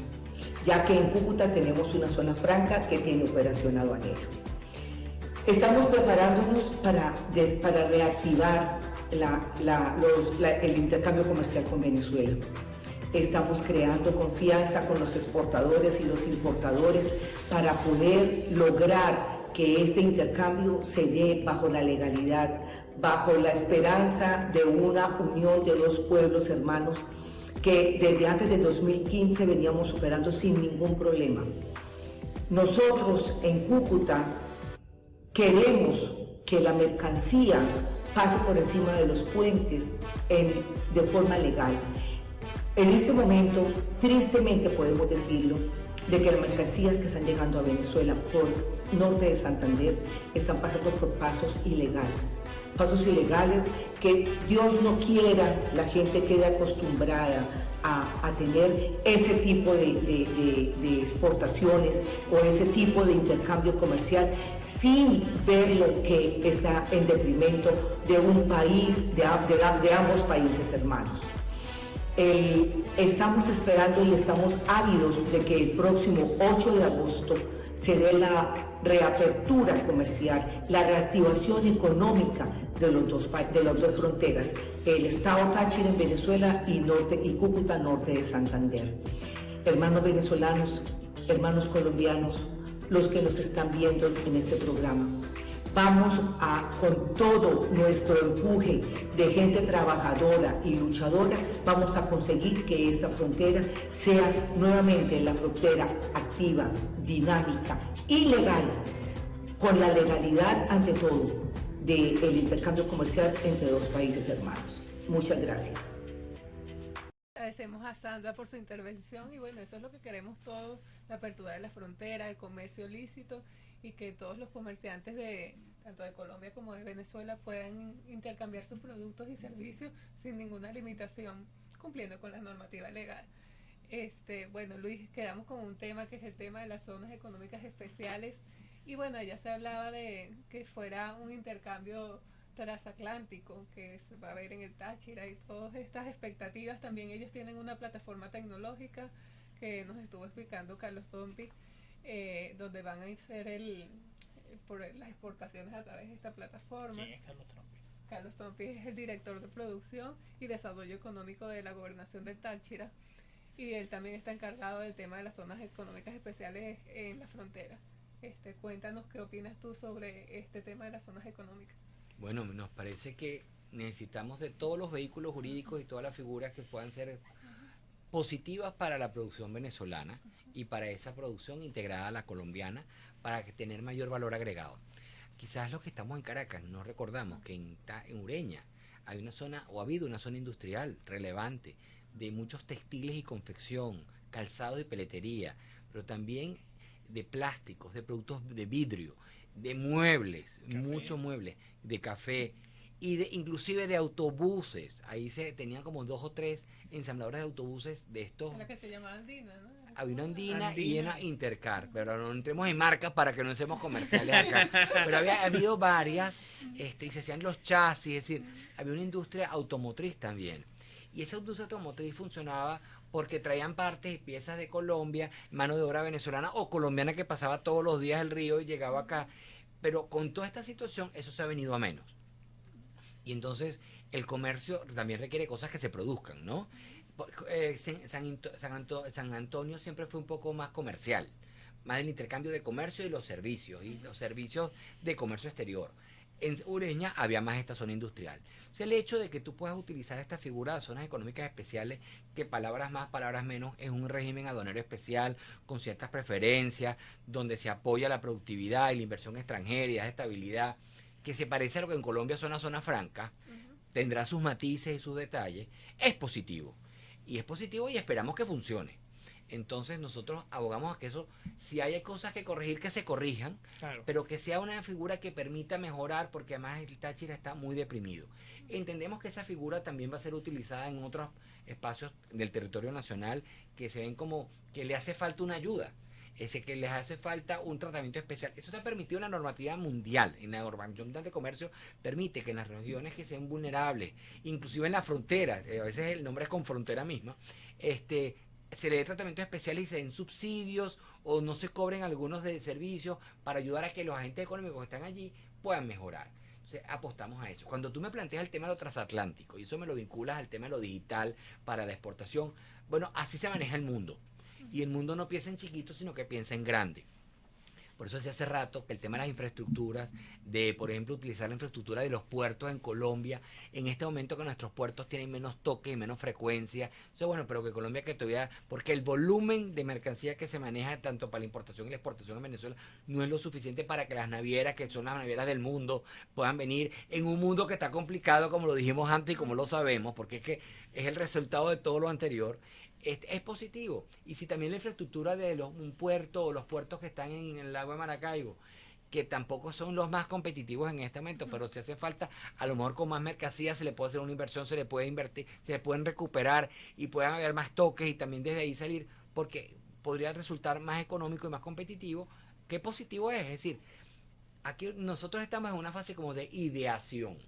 ya que en Cúcuta tenemos una zona franca que tiene operación aduanera. Estamos preparándonos para reactivar el intercambio comercial con Venezuela. Estamos creando confianza con los exportadores y los importadores para poder lograr que este intercambio se dé bajo la legalidad, bajo la esperanza de una unión de dos pueblos hermanos que desde antes de 2015 veníamos operando sin ningún problema. Nosotros en Cúcuta queremos que la mercancía pase por encima de los puentes de forma legal. En este momento, tristemente podemos decirlo, de que las mercancías que están llegando a Venezuela por norte de Santander están pasando por pasos ilegales que Dios no quiera la gente quede acostumbrada a tener ese tipo de exportaciones o ese tipo de intercambio comercial sin ver lo que está en detrimento de un país, de ambos países hermanos. Estamos esperando y estamos ávidos de que el próximo 8 de agosto se dé la reapertura comercial, la reactivación económica de las dos fronteras, el estado Táchira en Venezuela y Cúcuta norte de Santander. Hermanos venezolanos, hermanos colombianos, los que nos están viendo en este programa, vamos con todo nuestro empuje de gente trabajadora y luchadora, vamos a conseguir que esta frontera sea nuevamente la frontera activa, dinámica y legal, con la legalidad ante todo del intercambio comercial entre dos países hermanos. Muchas gracias. Agradecemos a Sandra por su intervención y bueno, eso es lo que queremos todos, la apertura de la frontera, el comercio lícito y que todos los comerciantes de tanto de Colombia como de Venezuela puedan intercambiar sus productos y servicios sin ninguna limitación, cumpliendo con la normativa legal. Bueno, Luis, quedamos con un tema que es el tema de las zonas económicas especiales y bueno, ya se hablaba de que fuera un intercambio transatlántico que se va a ver en el Táchira y todas estas expectativas. También ellos tienen una plataforma tecnológica que nos estuvo explicando Carlos Tompi, donde van a hacer por las exportaciones a través de esta plataforma. ¿Quién es Carlos Trompi? Carlos Tompi es el director de producción y desarrollo económico de la gobernación del Táchira y él también está encargado del tema de las zonas económicas especiales en la frontera. Cuéntanos qué opinas tú sobre este tema de las zonas económicas. Bueno, nos parece que necesitamos de todos los vehículos jurídicos y todas las figuras que puedan ser positivas para la producción venezolana y para esa producción integrada a la colombiana para tener mayor valor agregado. Quizás los que estamos en Caracas no recordamos que en Ureña hay una zona, o ha habido una zona industrial relevante de muchos textiles y confección, calzado y peletería, pero también de plásticos, de productos de vidrio, de muebles, muchos muebles, de café y inclusive de autobuses. Ahí se tenían como 2 o 3 ensambladores de autobuses de estos. La que se llama Andina, ¿no? Había una Andina y una Intercar, pero no entremos en marcas para que no seamos comerciales acá. Pero había habido varias y se hacían los chasis, es decir, había una industria automotriz también. Y esa industria automotriz funcionaba porque traían partes y piezas de Colombia, mano de obra venezolana o colombiana que pasaba todos los días el río y llegaba acá. Pero con toda esta situación eso se ha venido a menos. Y entonces el comercio también requiere cosas que se produzcan, ¿no? San Antonio siempre fue un poco más comercial, más del intercambio de comercio y los servicios de comercio exterior. En Ureña había más esta zona industrial. O sea, el hecho de que tú puedas utilizar esta figura de zonas económicas especiales, que palabras más, palabras menos, es un régimen aduanero especial con ciertas preferencias, donde se apoya la productividad y la inversión extranjera y da estabilidad, que se parece a lo que en Colombia son las zonas francas, tendrá sus matices y sus detalles, es positivo. Y es positivo y esperamos que funcione. Entonces nosotros abogamos a que eso, si hay cosas que corregir, que se corrijan, Claro. pero que sea una figura que permita mejorar, porque además el Táchira está muy deprimido. Entendemos que esa figura también va a ser utilizada en otros espacios del territorio nacional que se ven como que le hace falta una ayuda, que les hace falta un tratamiento especial. Eso está permitido en la normativa mundial, en la Organización Mundial de Comercio permite que en las regiones que sean vulnerables, inclusive en la frontera, a veces el nombre es con frontera misma, se le dé tratamientos especiales y se den subsidios o no se cobren algunos de servicios para ayudar a que los agentes económicos que están allí puedan mejorar. Entonces apostamos a eso. Cuando tú me planteas el tema de lo transatlántico y eso me lo vinculas al tema de lo digital para la exportación, bueno, así se maneja el mundo. Y el mundo no piensa en chiquito, sino que piensa en grande. Por eso hace rato que el tema de las infraestructuras, de por ejemplo utilizar la infraestructura de los puertos en Colombia, en este momento que nuestros puertos tienen menos toque y menos frecuencia, eso bueno, pero que Colombia que todavía, porque el volumen de mercancía que se maneja tanto para la importación y la exportación en Venezuela no es lo suficiente para que las navieras, que son las navieras del mundo, puedan venir en un mundo que está complicado, como lo dijimos antes y como lo sabemos, porque es que es el resultado de todo lo anterior. Es positivo. Y si también la infraestructura de un puerto o los puertos que están en el lago de Maracaibo, que tampoco son los más competitivos en este momento, pero si hace falta, a lo mejor con más mercancía se le puede hacer una inversión, se le puede invertir, se le pueden recuperar y puedan haber más toques y también desde ahí salir, porque podría resultar más económico y más competitivo. ¿Qué positivo es? Es decir, aquí nosotros estamos en una fase como de ideación,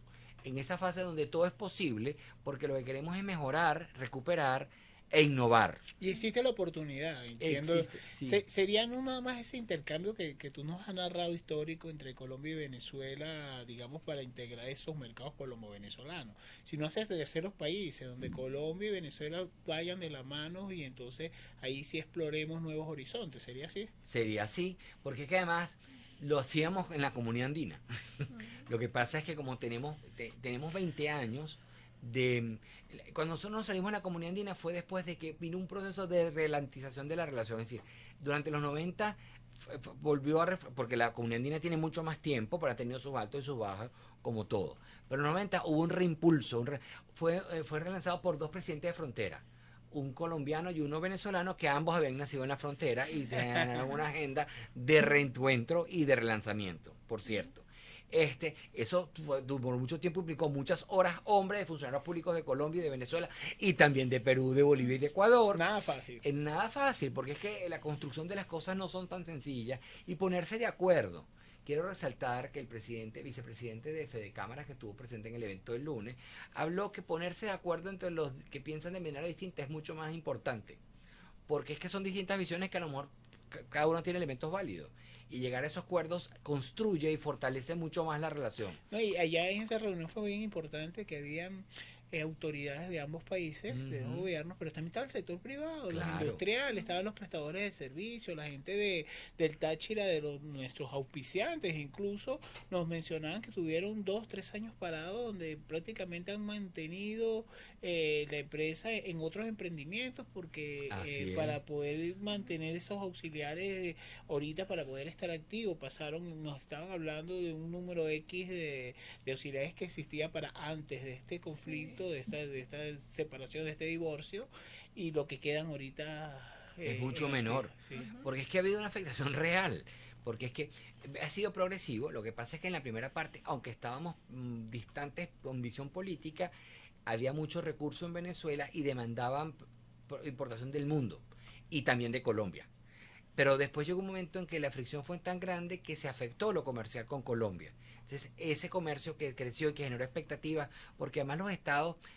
en esa fase donde todo es posible, porque lo que queremos es mejorar, recuperar e innovar. Y existe la oportunidad, entiendo. Existe, sí. Sería no nada más ese intercambio que tú nos has narrado histórico entre Colombia y Venezuela, digamos, para integrar esos mercados colombo-venezolanos, sino hacia terceros países, donde Colombia y Venezuela vayan de la mano y entonces ahí sí exploremos nuevos horizontes. ¿Sería así? Sería así, porque es que además lo hacíamos en la comunidad andina. Lo que pasa es que como tenemos 20 años cuando nosotros salimos de la comunidad andina fue después de que vino un proceso de relantización de la relación, es decir, durante los 90 volvió porque la comunidad andina tiene mucho más tiempo, pero ha tenido sus altos y sus bajas, como todo, pero en los 90 hubo un reimpulso, fue relanzado por 2 presidentes de frontera, un colombiano y uno venezolano que ambos habían nacido en la frontera y se generaron una agenda de reencuentro y de relanzamiento, por cierto. Eso por mucho tiempo implicó muchas horas hombres de funcionarios públicos de Colombia y de Venezuela y también de Perú, de Bolivia y de Ecuador. Nada fácil. Nada fácil, porque es que la construcción de las cosas no son tan sencillas y ponerse de acuerdo. Quiero resaltar que el vicepresidente de Fede Cámaras, que estuvo presente en el evento del lunes, habló que ponerse de acuerdo entre los que piensan de manera distinta es mucho más importante, porque es que son distintas visiones que a lo mejor cada uno tiene elementos válidos. Y llegar a esos acuerdos construye y fortalece mucho más la relación. No, y allá en esa reunión fue bien importante que habían autoridades de ambos países, de los gobiernos, pero también estaba el sector privado, los industriales, estaban los prestadores de servicios, la gente del Táchira, nuestros auspiciantes, incluso nos mencionaban que tuvieron 2-3 años parados, donde prácticamente han mantenido la empresa en otros emprendimientos, porque para poder mantener esos auxiliares ahorita, para poder estar activos, nos estaban hablando de un número X de auxiliares que existía para antes de este conflicto, de esta separación, de este divorcio, y lo que quedan ahorita es mucho menor, sí. Porque es que ha habido una afectación real, porque es que ha sido progresivo. Lo que pasa es que en la primera parte, aunque estábamos distantes con visión política, había mucho recurso en Venezuela y demandaban importación del mundo y también de Colombia. Pero después llegó un momento en que la fricción fue tan grande que se afectó lo comercial con Colombia. Entonces, ese comercio que creció y que generó expectativas, porque además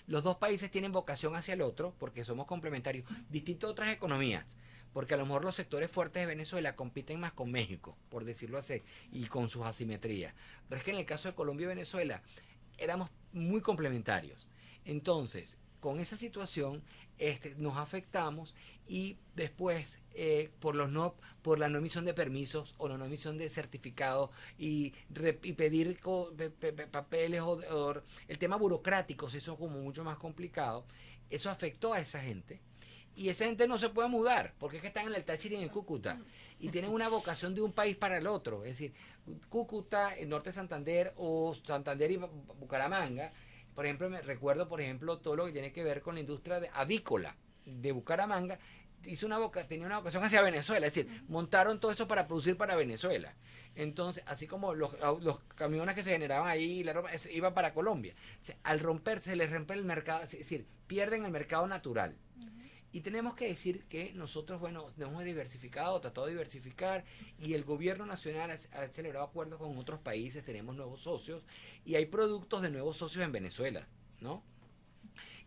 los dos países tienen vocación hacia el otro, porque somos complementarios, distinto a otras economías, porque a lo mejor los sectores fuertes de Venezuela compiten más con México, por decirlo así, y con sus asimetrías. Pero es que en el caso de Colombia y Venezuela, éramos muy complementarios. Entonces, con esa situación, nos afectamos y después por la no emisión de permisos o la no emisión de certificados y pedir papeles o el tema burocrático se hizo como mucho más complicado. Eso afectó a esa gente y esa gente no se puede mudar porque es que están en el Táchira y en el Cúcuta y tienen una vocación de un país para el otro, es decir, Cúcuta, el norte de Santander o Santander y Bucaramanga. Por ejemplo, me recuerdo, todo lo que tiene que ver con la industria avícola de Bucaramanga, tenía una vocación hacia Venezuela, es decir, montaron todo eso para producir para Venezuela. Entonces, así como los camiones que se generaban ahí, la ropa, iba para Colombia. O sea, al romperse, se les rompe el mercado, es decir, pierden el mercado natural. Y tenemos que decir que nosotros, nos hemos diversificado, tratado de diversificar, y el gobierno nacional ha celebrado acuerdos con otros países, tenemos nuevos socios, y hay productos de nuevos socios en Venezuela, ¿no?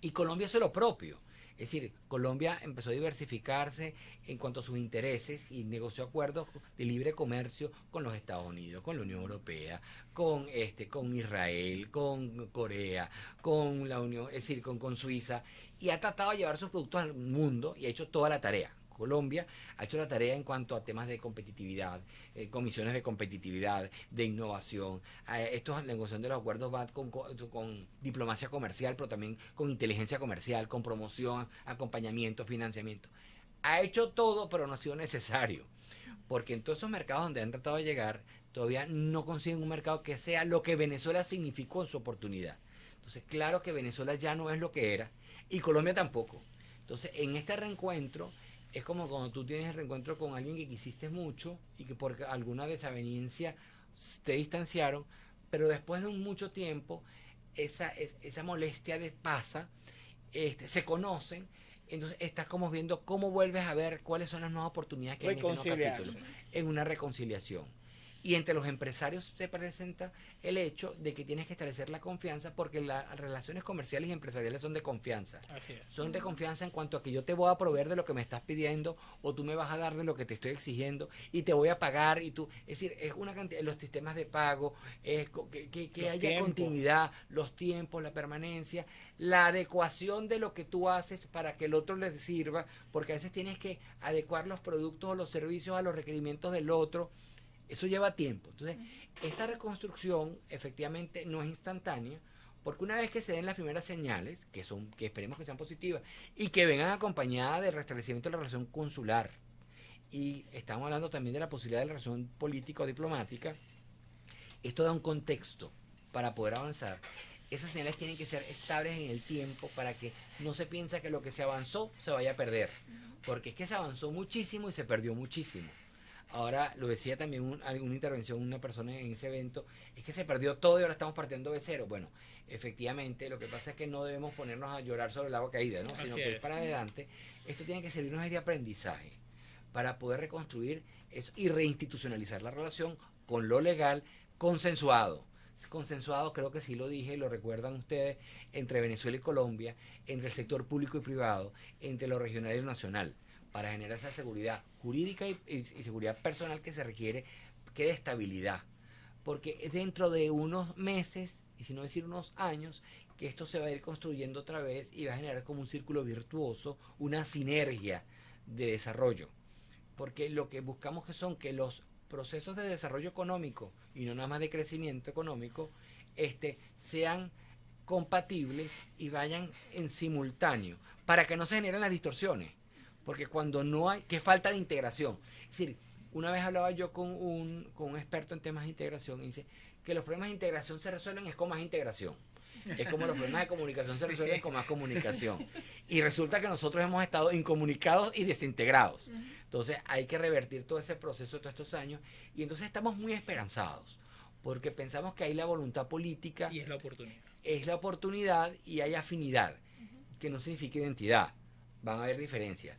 Y Colombia hace lo propio. Es decir, Colombia empezó a diversificarse en cuanto a sus intereses y negoció acuerdos de libre comercio con los Estados Unidos, con la Unión Europea, con Israel, con Corea, con la Unión, es decir, con Suiza, y ha tratado de llevar sus productos al mundo y ha hecho toda la tarea. Colombia ha hecho la tarea en cuanto a temas de competitividad, comisiones de competitividad, de innovación. La negociación de los acuerdos van con diplomacia comercial, pero también con inteligencia comercial, con promoción, acompañamiento, financiamiento. Ha hecho todo, pero no ha sido necesario. Porque en todos esos mercados donde han tratado de llegar, todavía no consiguen un mercado que sea lo que Venezuela significó en su oportunidad. Entonces, claro que Venezuela ya no es lo que era, y Colombia tampoco. Entonces, en este reencuentro, es como cuando tú tienes el reencuentro con alguien que quisiste mucho y que por alguna desaveniencia te distanciaron, pero después de mucho tiempo esa molestia pasa, se conocen, entonces estás como viendo cómo vuelves a ver cuáles son las nuevas oportunidades que hay en este nuevo capítulo, en una reconciliación. Y entre los empresarios se presenta el hecho de que tienes que establecer la confianza, porque las relaciones comerciales y empresariales son de confianza. Así es. Son de confianza en cuanto a que yo te voy a proveer de lo que me estás pidiendo o tú me vas a dar de lo que te estoy exigiendo y te voy a pagar y tú... Es decir, es una cantidad... Los sistemas de pago, que haya continuidad, los tiempos, la permanencia, la adecuación de lo que tú haces para que el otro les sirva, porque a veces tienes que adecuar los productos o los servicios a los requerimientos del otro. Eso lleva tiempo. Entonces, esta reconstrucción efectivamente no es instantánea, porque una vez que se den las primeras señales, que esperemos que sean positivas, y que vengan acompañadas del restablecimiento de la relación consular, y estamos hablando también de la posibilidad de la relación política o diplomática, esto da un contexto para poder avanzar. esas señales tienen que ser estables en el tiempo para que no se piensa que lo que se avanzó se vaya a perder. Porque es que se avanzó muchísimo y se perdió muchísimo. Ahora, lo decía también alguna intervención, una persona en ese evento, es que se perdió todo y ahora estamos partiendo de cero. Bueno, efectivamente, lo que pasa es que no debemos ponernos a llorar sobre el agua caída, ¿no? Sino que para adelante, esto tiene que servirnos de aprendizaje para poder reconstruir eso y reinstitucionalizar la relación con lo legal consensuado. Consensuado, creo que sí lo dije, lo recuerdan ustedes, entre Venezuela y Colombia, entre el sector público y privado, entre lo regional y lo nacional, para generar esa seguridad jurídica y seguridad personal que se requiere, que de estabilidad. Porque dentro de unos meses, y si no decir unos años, que esto se va a ir construyendo otra vez y va a generar como un círculo virtuoso, una sinergia de desarrollo. Porque lo que buscamos que los procesos de desarrollo económico y no nada más de crecimiento económico sean compatibles y vayan en simultáneo para que no se generen las distorsiones, porque cuando no hay, que falta de integración. Es decir, una vez hablaba yo con un experto en temas de integración y dice que los problemas de integración se resuelven es con más integración. Es como los problemas de comunicación se resuelven con más comunicación. Y resulta que nosotros hemos estado incomunicados y desintegrados. Entonces hay que revertir todo ese proceso de todos estos años. Y entonces estamos muy esperanzados, porque pensamos que hay la voluntad política. Y es la oportunidad. Es la oportunidad y hay afinidad, que no significa identidad. Van a haber diferencias.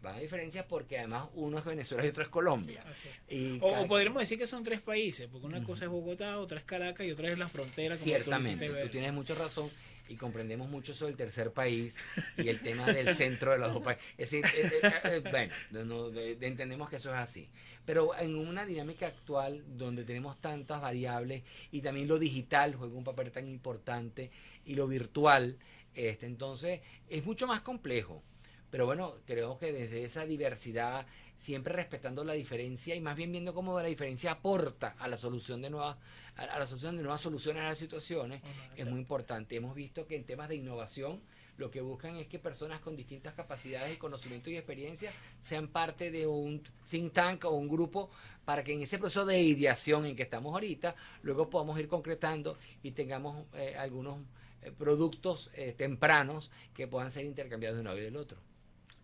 Van a diferencias porque además uno es Venezuela y otro es Colombia. Y o podríamos decir que son tres países, porque una cosa es Bogotá, otra es Caracas y otra es la frontera. Como ciertamente, tú tienes mucha razón y comprendemos mucho eso del tercer país y el tema del centro de los dos países. Es decir, bueno, entendemos que eso es así. Pero en una dinámica actual donde tenemos tantas variables y también lo digital juega un papel tan importante y lo virtual, entonces es mucho más complejo. Pero bueno, creo que desde esa diversidad, siempre respetando la diferencia y más bien viendo cómo la diferencia aporta a la solución de nuevas, a la solución de nuevas soluciones a las situaciones, es muy importante. Hemos visto que en temas de innovación, lo que buscan es que personas con distintas capacidades y conocimiento y experiencia sean parte de un think tank o un grupo para que en ese proceso de ideación en que estamos ahorita, luego podamos ir concretando y tengamos algunos productos tempranos que puedan ser intercambiados de un lado y del otro.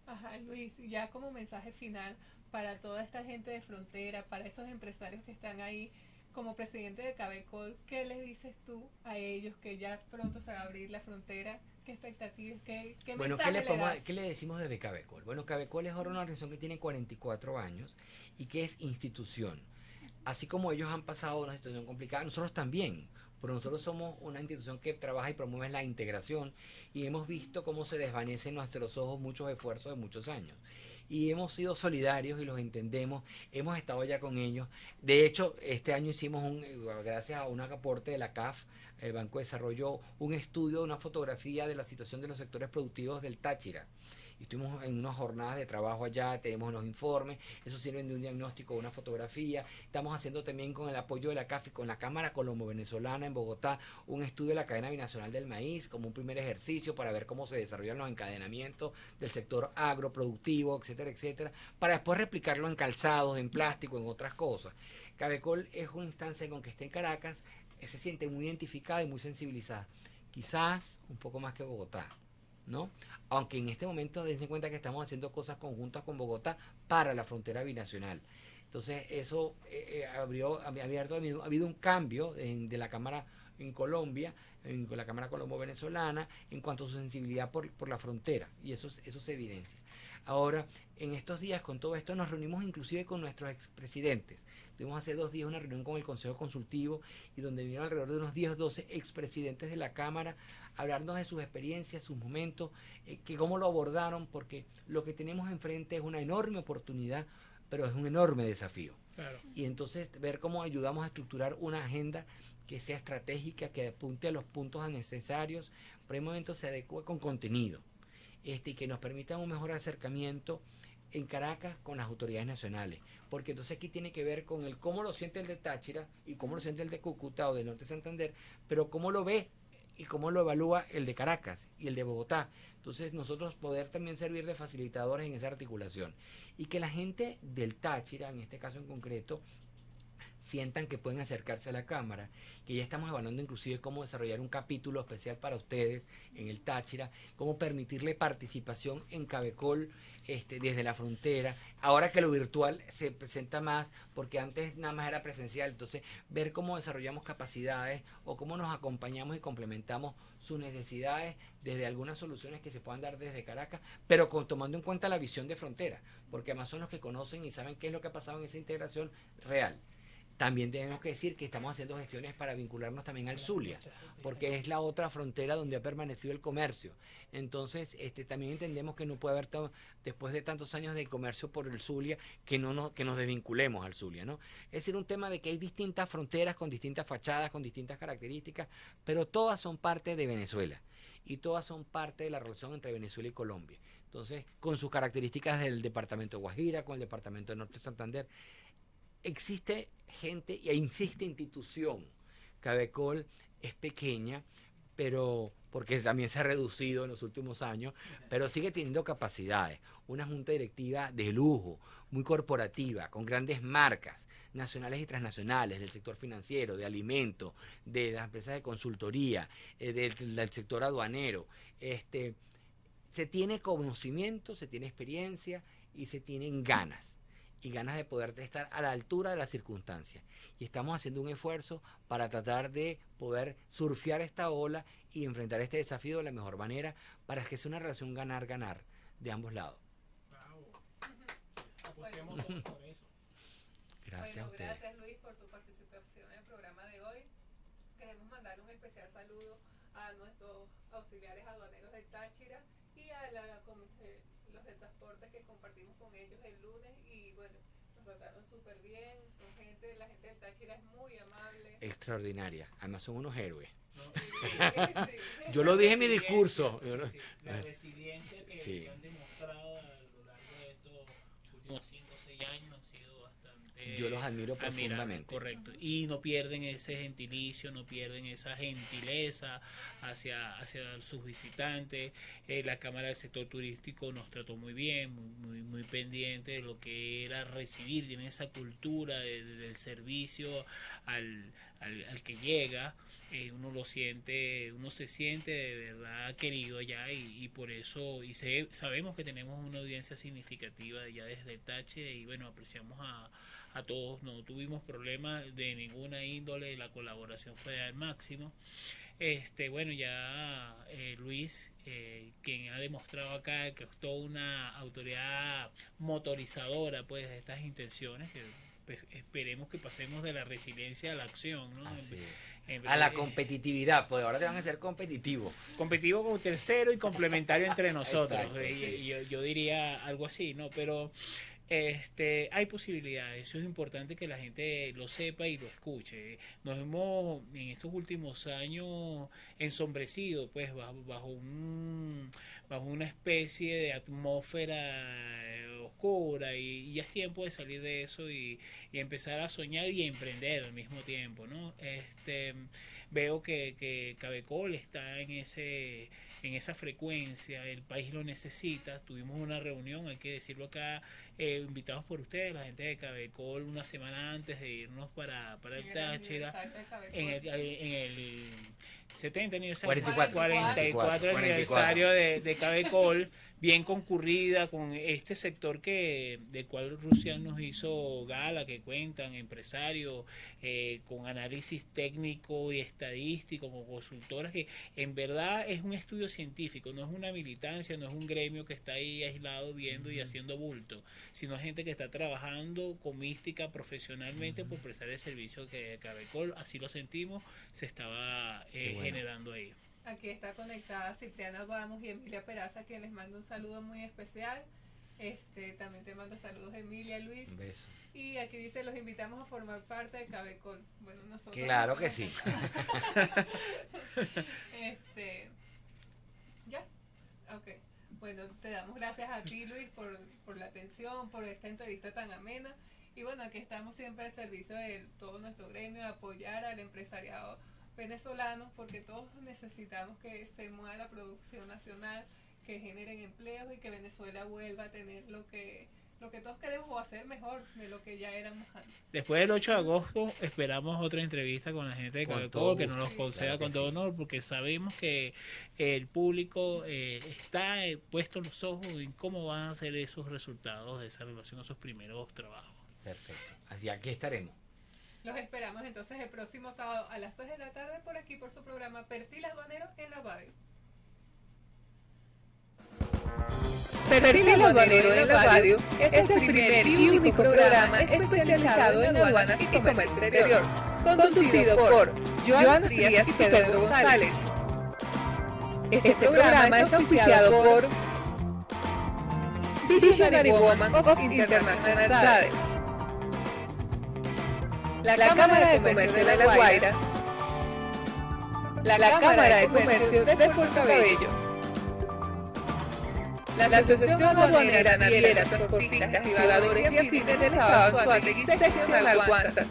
Ajá, Luis, ya como mensaje final para toda esta gente de frontera, para esos empresarios que están ahí, como presidente de Cabecol, ¿qué les dices tú a ellos que ya pronto se va a abrir la frontera? ¿Qué expectativas? ¿Qué bueno, mensaje le das? ¿qué le decimos desde Cabecol? Bueno, Cabecol es ahora una organización que tiene 44 años y que es institución. Así como ellos han pasado una situación complicada, nosotros también. Pero nosotros somos una institución que trabaja y promueve la integración y hemos visto cómo se desvanecen en nuestros ojos muchos esfuerzos de muchos años. Y hemos sido solidarios y los entendemos, hemos estado ya con ellos. De hecho, este año hicimos, gracias a un aporte de la CAF, el Banco de Desarrollo, un estudio, una fotografía de la situación de los sectores productivos del Táchira. Estuvimos en unas jornadas de trabajo allá, tenemos los informes, eso sirve de un diagnóstico, una fotografía. Estamos haciendo también con el apoyo de la CAF y con la Cámara Colombo-Venezolana en Bogotá un estudio de la cadena binacional del maíz como un primer ejercicio para ver cómo se desarrollan los encadenamientos del sector agroproductivo, etcétera, etcétera, para después replicarlo en calzados, en plástico, en otras cosas. Cabecol es una instancia con que esté en Caracas, se siente muy identificada y muy sensibilizada, quizás un poco más que Bogotá, ¿no? Aunque en este momento dense cuenta que estamos haciendo cosas conjuntas con Bogotá para la frontera binacional. Entonces eso ha habido un cambio de la Cámara en Colombia, con la Cámara Colombo-Venezolana, en cuanto a su sensibilidad por la frontera, y eso se evidencia. Ahora, en estos días con todo esto nos reunimos inclusive con nuestros expresidentes. Tuvimos hace 2 días una reunión con el Consejo Consultivo y donde vinieron alrededor de unos 10 o 12 expresidentes de la Cámara a hablarnos de sus experiencias, sus momentos, que cómo lo abordaron, porque lo que tenemos enfrente es una enorme oportunidad, pero es un enorme desafío. Claro. Y entonces ver cómo ayudamos a estructurar una agenda que sea estratégica, que apunte a los puntos necesarios, pero en un momento se adecue con contenido. Y que nos permita un mejor acercamiento en Caracas con las autoridades nacionales, porque entonces aquí tiene que ver con el cómo lo siente el de Táchira y cómo lo siente el de Cúcuta o del Norte de Santander, pero cómo lo ve y cómo lo evalúa el de Caracas y el de Bogotá. Entonces nosotros poder también servir de facilitadores en esa articulación y que la gente del Táchira, en este caso en concreto, sientan que pueden acercarse a la cámara, que ya estamos evaluando inclusive cómo desarrollar un capítulo especial para ustedes en el Táchira, cómo permitirle participación en Cabecol desde la frontera, ahora que lo virtual se presenta más, porque antes nada más era presencial, entonces ver cómo desarrollamos capacidades o cómo nos acompañamos y complementamos sus necesidades desde algunas soluciones que se puedan dar desde Caracas, pero tomando en cuenta la visión de frontera, porque además son los que conocen y saben qué es lo que ha pasado en esa integración real. También tenemos que decir que estamos haciendo gestiones para vincularnos también al Zulia, porque es la otra frontera donde ha permanecido el comercio. Entonces, también entendemos que no puede haber, después de tantos años de comercio por el Zulia, que nos desvinculemos al Zulia, ¿no? Es decir, un tema de que hay distintas fronteras con distintas fachadas, con distintas características, pero todas son parte de Venezuela y todas son parte de la relación entre Venezuela y Colombia. Entonces, con sus características del departamento de Guajira, con el departamento de Norte de Santander, existe gente y existe institución. Cabecol es pequeña, pero porque también se ha reducido en los últimos años, pero sigue teniendo capacidades. Una junta directiva de lujo, muy corporativa, con grandes marcas nacionales y transnacionales del sector financiero, de alimentos, de las empresas de consultoría, del sector aduanero. Se tiene conocimiento, se tiene experiencia y se tienen ganas. Y ganas de poder estar a la altura de las circunstancias. Y estamos haciendo un esfuerzo para tratar de poder surfear esta ola y enfrentar este desafío de la mejor manera para que sea una relación ganar-ganar de ambos lados. Apostemos todos por eso. Gracias a ustedes. Gracias Luis por tu participación en el programa de hoy. Queremos mandar un especial saludo a nuestros auxiliares aduaneros del Táchira y a los de transporte que compartimos con ellos el lunes y bueno, nos trataron súper bien, la gente del Táchira es muy amable. Extraordinaria, además son unos héroes. ¿No? Sí. Yo lo dije en mi discurso. Sí. La resiliencia que han demostrado a lo largo de estos últimos 5 o 6 años ha sido bastante... Yo los admiro admirable, profundamente. correcto. Y no pierden ese gentilicio, no pierden esa gentileza hacia sus visitantes. La Cámara del Sector Turístico nos trató muy bien, muy pendiente de lo que era recibir, tienen esa cultura del servicio al que llega. Uno se siente de verdad querido allá y por eso sabemos que tenemos una audiencia significativa ya desde el Táchira y bueno, apreciamos a todos, no tuvimos problemas de ninguna índole, la colaboración fue al máximo. Bueno, ya Luis, quien ha demostrado acá que es toda una autoridad motorizadora pues de estas intenciones, que pues, esperemos que pasemos de la resiliencia a la acción, ¿no? A la competitividad, pues ahora te van a ser competitivos. Competitivo como tercero y complementario entre nosotros. Exacto, sí. Yo diría algo así, ¿no? Pero hay posibilidades, eso es importante que la gente lo sepa y lo escuche. Nos hemos en estos últimos años ensombrecido pues bajo una especie de atmósfera oscura y ya es tiempo de salir de eso y empezar a soñar y a emprender al mismo tiempo, ¿no? Veo que Cabecol está en esa frecuencia, el país lo necesita. Tuvimos una reunión, hay que decirlo acá, invitados por ustedes, la gente de Cabecol, una semana antes de irnos para el Táchira, en el 70 aniversario, 44 aniversario de Cabecol, bien concurrida con este sector del cual Rusia nos hizo gala, que cuentan empresarios con análisis técnico y estadístico, con consultoras, que en verdad es un estudio científico, no es una militancia, no es un gremio que está ahí aislado viendo y haciendo bulto, sino gente que está trabajando con mística profesionalmente por prestar el servicio que Cabecol, así lo sentimos, se estaba generando ahí. Aquí está conectada Cipriana Ramos y Emilia Peraza, a quien les mando un saludo muy especial. También te mando saludos Emilia, Luis. Un beso. Y aquí dice, los invitamos a formar parte de Cabecol. Bueno, nosotros... Claro que sí. ¿Ya? Ok. Bueno, te damos gracias a ti, Luis, por la atención, por esta entrevista tan amena. Y bueno, aquí estamos siempre al servicio de todo nuestro gremio, de apoyar al empresariado venezolano, porque todos necesitamos que se mueva la producción nacional, que generen empleos y que Venezuela vuelva a tener lo que lo que todos queremos o hacer mejor de lo que ya éramos antes. Después del 8 de agosto esperamos otra entrevista con la gente de Con Cabecol, todo que nos gusto. los conceda Claro que con todo sí. honor, porque sabemos que el público está puesto los ojos en cómo van a ser esos resultados de esa relación a sus primeros trabajos. Perfecto. Así aquí estaremos. Los esperamos entonces el próximo sábado a las 3 de la tarde por aquí por su programa Perfil Aduanero en la radio. Perfil Aduanero en la radio es el primer y único programa especializado en aduanas y comercio exterior, conducido por Joana Frías y Pedro González. Este programa es auspiciado por Visionary Woman of International Trade, la Cámara de Comercio de La Guaira, la Cámara de Comercio de Puerto Cabello, la Asociación Aduanera, Naviera, Transportistas, Privadores y Afines del Estado Anzoátegui, sección Alcuanta,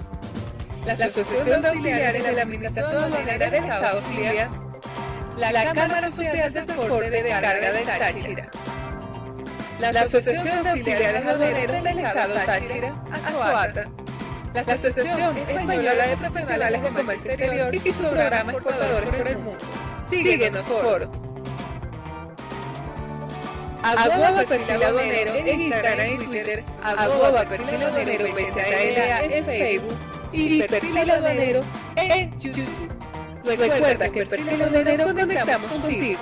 la Asociación de Auxiliares de la Administración Aduanera del Estado Zulia, la Cámara Social de Transporte de Carga del Táchira, la Asociación de Auxiliares Aduaneros del Estado Táchira, ASOATA, la Asociación Española de Profesionales de Comercio Exterior y su programa Exportadores por el Mundo. Síguenos por @perfil aduanero en Instagram y Twitter, @perfil aduanero BZLA en Facebook y perfil aduanero en YouTube. Recuerda que en Perfil Aduanero conectamos contigo.